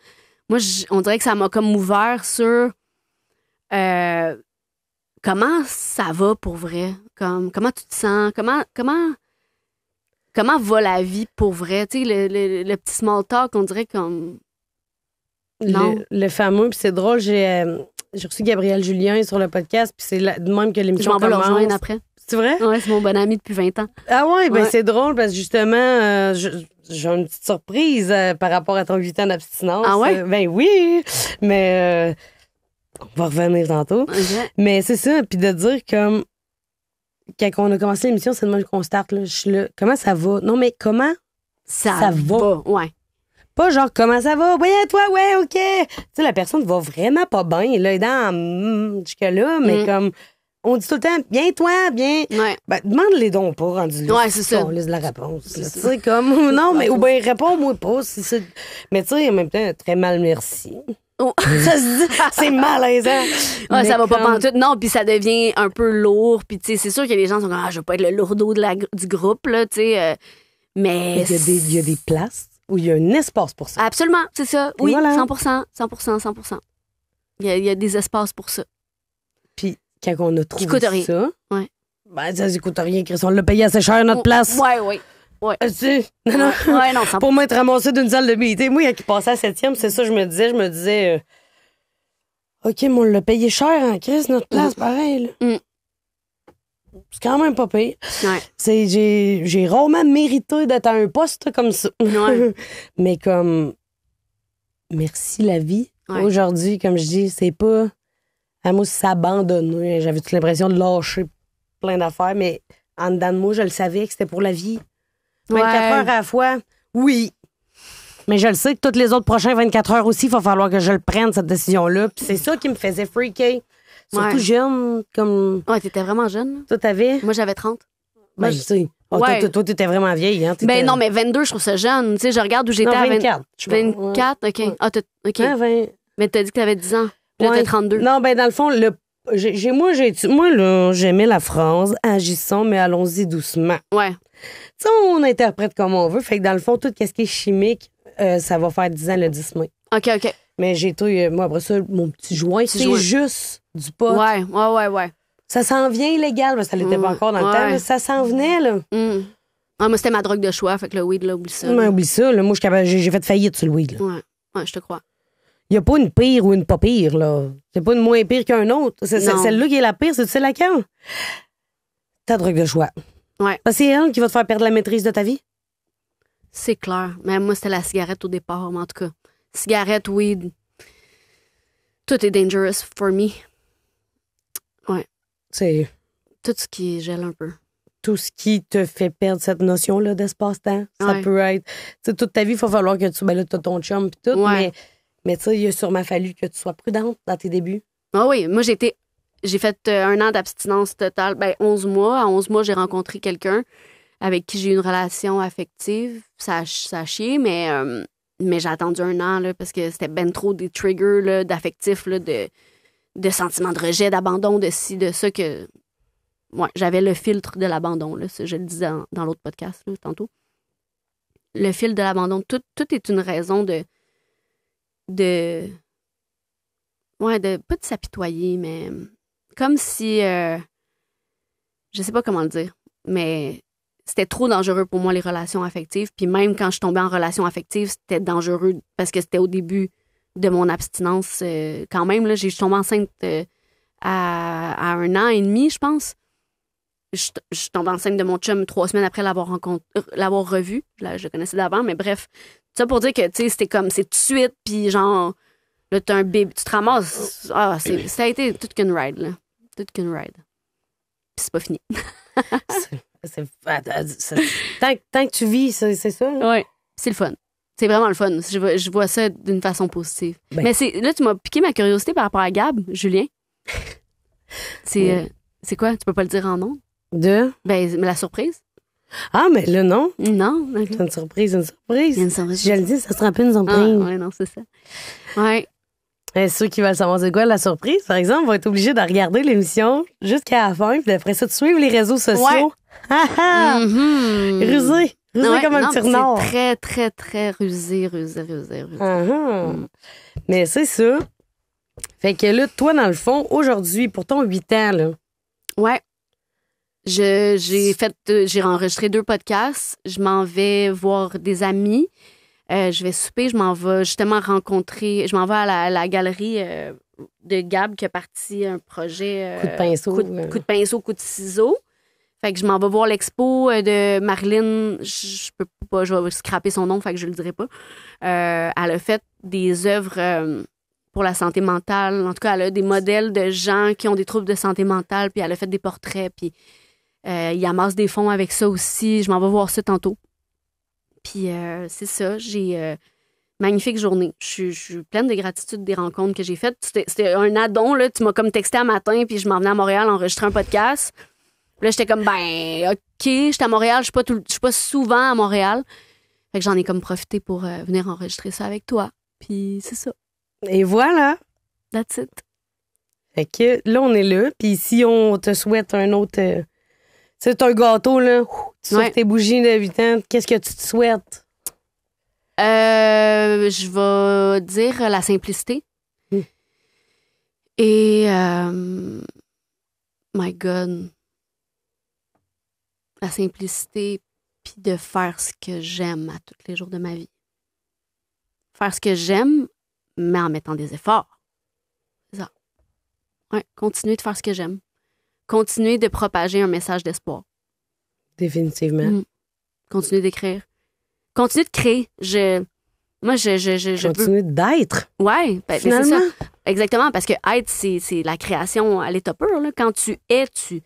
moi, on dirait que ça m'a comme ouvert sur comment ça va pour vrai. Comment tu te sens? Comment va la vie pour vrai? Tu sais, le petit small talk, on dirait comme... Non. Le fameux, puis c'est drôle, j'ai reçu Gabriel Julien sur le podcast, puis c'est de même que l'émission commence. Je m'en vais le rejoindre après. C'est vrai? Ouais, c'est mon bon ami depuis 20 ans. Ah ouais, ben c'est drôle parce que justement, j'ai une petite surprise par rapport à ton 8 ans d'abstinence. Ah ouais? Ben oui, mais on va revenir tantôt. Okay. Mais c'est ça, puis de dire comme, quand on a commencé l'émission, c'est de même qu'on start, là, je suis là, comment ça va? Non, mais comment ça va? Ouais. Pas genre, comment ça va? Ouais, toi, ouais, OK. Tu sais, la personne va vraiment pas bien, là, dans jusque-là, mais comme... on dit tout le temps, bien toi, bien. Ouais. Ben, demande-les donc pas, rendu là. Ouais, c'est ça. On laisse la réponse. Tu sais, comme, non, mais, ou bien réponds-moi pas. Si c'est... Mais tu sais, en même temps, très mal, merci. Oh. Ça se dit, c'est malaisant. Ouais, Mais ça va pas comme- pantoute. Non, puis ça devient un peu lourd. Puis, tu sais, c'est sûr que les gens sont comme, je veux pas être le lourdeau du groupe, là, tu sais. Mais. Il y a des places où il y a un espace pour ça. Absolument, c'est ça. Oui, voilà. 100%. Il y a des espaces pour ça. Puis quand on a trouvé coûte rien. ça, Ouais. ben ça coûte rien, Chris. On l'a payé assez cher, notre place. Ouais. Non, non. Ouais, non, 100%. Pour m'être ramassé d'une salle de meeting. Moi, quand il passait à 7e, c'est ça, je me disais, OK, mais on l'a payé cher en Chris, notre place, pareil. Là. C'est quand même pas pire. Ouais. J'ai rarement mérité d'être à un poste comme ça. Ouais. Mais comme, merci la vie. Ouais. Aujourd'hui, comme je dis, c'est pas... À moi, c'est abandonné. J'avais toute l'impression de lâcher plein d'affaires, mais en dedans de moi, je le savais que c'était pour la vie. 24 heures à la fois, oui. Mais je le sais que toutes les autres prochains 24 heures aussi, il va falloir que je le prenne, cette décision-là. Puis c'est ça qui me faisait freaker. Surtout Ouais. jeune, comme Ouais, t'étais vraiment jeune. toi, t'avais. Moi, j'avais 30. Ben, je sais. Oh, Ouais. toi, t'étais vraiment vieille. Hein? Ben non, mais 22, je trouve ça jeune. Tu sais, je regarde où j'étais Non, à 24. je pense. 24, OK. Ouais. Ah, OK. Hein, 20. Mais t'as dit que t'avais 10 ans. Puis là, Ouais. t'as 32. Non, ben dans le fond, moi, là, j'aimais la phrase « Agissons, mais allons-y doucement ». Ouais. Tu sais, on interprète comme on veut. Fait que dans le fond, tout ce qui est chimique, ça va faire 10 ans le 10 mai. OK. Mais j'ai été, moi, après ça, mon petit joint, c'est joint. juste du pot. Ouais. Ça s'en vient illégal, mais ça l'était pas encore dans le temps. Ouais. Là, ça s'en venait, là. Ah, moi, c'était ma drogue de choix. Fait que le weed, là, oublie ça. Mais oublie ça, là. Moi, j'ai fait faillite sur le weed, là. Ouais, je te crois. Il n'y a pas une pire ou une pas pire, là. C'est pas une moins pire qu'un autre. C'est Non. celle-là qui est la pire, c'est laquelle? Ta drogue de choix. Ouais. Parce que c'est elle qui va te faire perdre la maîtrise de ta vie. C'est clair. Mais moi, c'était la cigarette au départ, mais en tout cas. Cigarette, weed. Tout est dangerous for me. Ouais. C'est Tout ce qui gèle un peu. tout ce qui te fait perdre cette notion-là d'espace-temps. Ça Ouais. peut être... Tu sais, toute ta vie, il va falloir que tu... Ben là, t'as ton chum pis tout, Ouais. mais tu sais, il a sûrement fallu que tu sois prudente dans tes débuts. Ah oui, moi, j'ai fait 1 an d'abstinence totale. Ben, 11 mois. À 11 mois, j'ai rencontré quelqu'un avec qui j'ai eu une relation affective. Ça a chié, mais j'ai attendu 1 an là, parce que c'était ben trop des triggers là, d'affectifs, là, de sentiments de rejet, d'abandon, de ci, de ça que... Ouais, j'avais le filtre de l'abandon. Là, ça, je le disais dans l'autre podcast là, tantôt. Le fil de l'abandon. Tout est une raison de pas de s'apitoyer, mais comme si... je sais pas comment le dire, mais c'était trop dangereux pour moi, les relations affectives. Puis même quand je tombais en relation affective, c'était dangereux parce que c'était au début de mon abstinence. Quand même, là, je suis tombée enceinte à 1 an et demi, je pense. Je suis tombée enceinte de mon chum 3 semaines après l'avoir revu. Là, je le connaissais d'avant, mais bref. Ça pour dire que, tu sais, c'était comme, c'est tout de suite, puis genre, là, t'as un bébé, tu te ramasses. Ah, ça a été toute qu'une ride, là. Toute qu'une ride. Puis c'est pas fini. Tant que tu vis, c'est ça. Là. Ouais, c'est le fun. C'est vraiment le fun. Je vois ça d'une façon positive. Ben. Mais là, tu m'as piqué ma curiosité par rapport à Gab, Julien. C'est quoi? Tu peux pas le dire en nom? De? Ben, la surprise? Ah, mais là, non. Non. C'est une surprise, une surprise. Il y a une surprise. Si je le dis, ça sera plus une Ah, surprise. ouais, non, c'est ça. Ouais. Ceux qui veulent savoir c'est quoi la surprise, par exemple, vont être obligés de regarder l'émission jusqu'à la fin, puis après ça, de suivre les réseaux sociaux. Ouais. Ah ah! Mhm. Rusé Ouais, comme un non, petit c'est renard. très, très, très rusé. Ah ah. Mais c'est ça. Fait que là, toi, dans le fond, aujourd'hui, pour ton 8 ans, là, Ouais. J'ai enregistré 2 podcasts. Je m'en vais voir des amis. Je vais souper. Je m'en vais justement rencontrer. Je m'en vais à la galerie de Gab qui a parti un projet. coup de pinceau. Coup de pinceau, coup de ciseau. Fait que je m'en vais voir l'expo de Marilyn. Je peux pas, je vais scraper son nom, fait que je le dirai pas. Elle a fait des œuvres pour la santé mentale. En tout cas, elle a des modèles de gens qui ont des troubles de santé mentale, puis elle a fait des portraits, puis il amasse des fonds avec ça aussi. Je m'en vais voir ça tantôt. Puis c'est ça, j'ai Magnifique journée. Je suis pleine de gratitude des rencontres que j'ai faites. C'était un addon, là. Tu m'as comme texté un matin, puis je m'en venais à Montréal enregistrer un podcast. Puis là, j'étais comme, OK, j'étais à Montréal. Je suis pas souvent à Montréal. Fait que j'en ai comme profité pour venir enregistrer ça avec toi. Puis c'est ça. Et voilà. That's it. Fait que là, on est là. Puis si on te souhaite un autre... c'est un gâteau, là. Tu souhaites tes bougies de 8 ans. Qu'est-ce que tu te souhaites? Je vais dire la simplicité. Et... my God. La simplicité, puis de faire ce que j'aime à tous les jours de ma vie. Faire ce que j'aime, mais en mettant des efforts. C'est ça. Ouais, continuer de faire ce que j'aime. Continuer de propager un message d'espoir. Définitivement. Continuer d'écrire. Continuer de créer. Continuer d'être. Ouais, ben, c'est ça. Exactement, parce que être, c'est la création à l'état pur. Là. Quand tu es, tu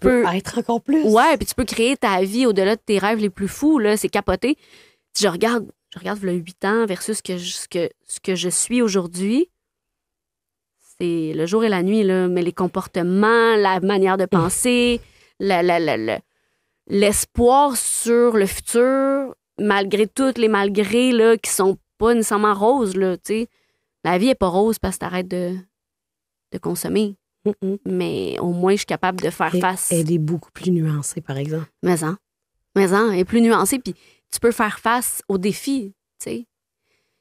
peux être encore plus. Ouais, puis tu peux créer ta vie au-delà de tes rêves les plus fous. Là, c'est capoté. Je regarde le 8 ans versus ce que je suis aujourd'hui. C'est le jour et la nuit, là, mais les comportements, la manière de penser, l'espoir sur le futur, malgré toutes les malgrés là, qui sont pas nécessairement roses. Là, t'sais. La vie est pas rose parce que t'arrêtes de consommer. Mais au moins, je suis capable de faire face. Elle est beaucoup plus nuancée, par exemple. Mais elle est plus nuancée, puis tu peux faire face aux défis. T'sais.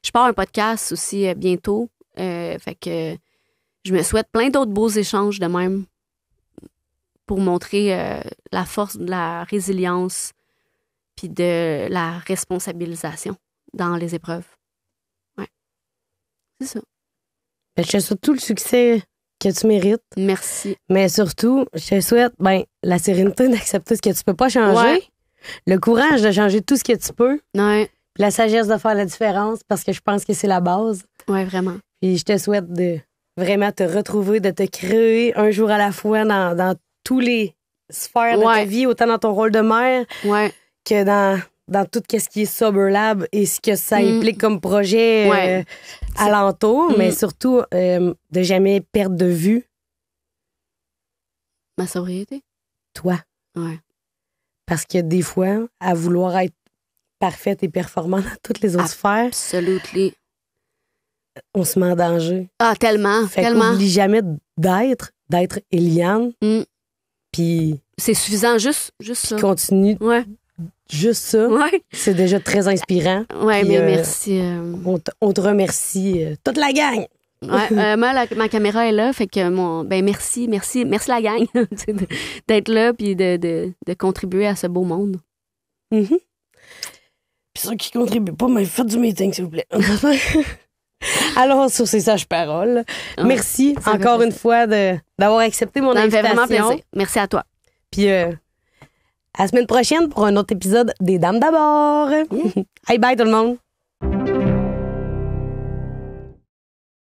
Je pars un podcast aussi bientôt. Fait que je me souhaite plein d'autres beaux échanges de même pour montrer la force de la résilience puis de la responsabilisation dans les épreuves. Ouais. C'est ça. Ben, je te souhaite tout le succès que tu mérites. Merci. Mais surtout, je te souhaite la sérénité d'accepter ce que tu peux pas changer, le courage de changer tout ce que tu peux, puis la sagesse de faire la différence parce que je pense que c'est la base. Ouais, vraiment. Puis je te souhaite de vraiment te retrouver, de te créer un jour à la fois dans tous les sphères de ta vie, autant dans ton rôle de mère que dans tout ce qui est Sober Lab et ce que ça implique comme projet alentour, mais surtout de jamais perdre de vue. Ma sobriété? Toi. Ouais. Parce que des fois, à vouloir être parfaite et performante dans toutes les autres sphères, absolument, on se met en danger. Ah, tellement, fait tellement. N'oublie jamais d'être Eliane. Puis c'est suffisant, juste ça. Continue. Ouais. Juste ça. Ouais. C'est déjà très inspirant. Ouais, mais merci. On te remercie, toute la gang. Ouais, moi, ma caméra est là, fait que merci la gang d'être là puis de contribuer à ce beau monde. Puis ceux qui contribuent pas, mais faites du meeting, s'il vous plaît. Alors, sur ces sages paroles, merci encore une fois d'avoir accepté mon invitation. Ça me fait vraiment plaisir. Merci à toi. Puis à la semaine prochaine pour un autre épisode des Dames d'abord. Bye bye tout le monde.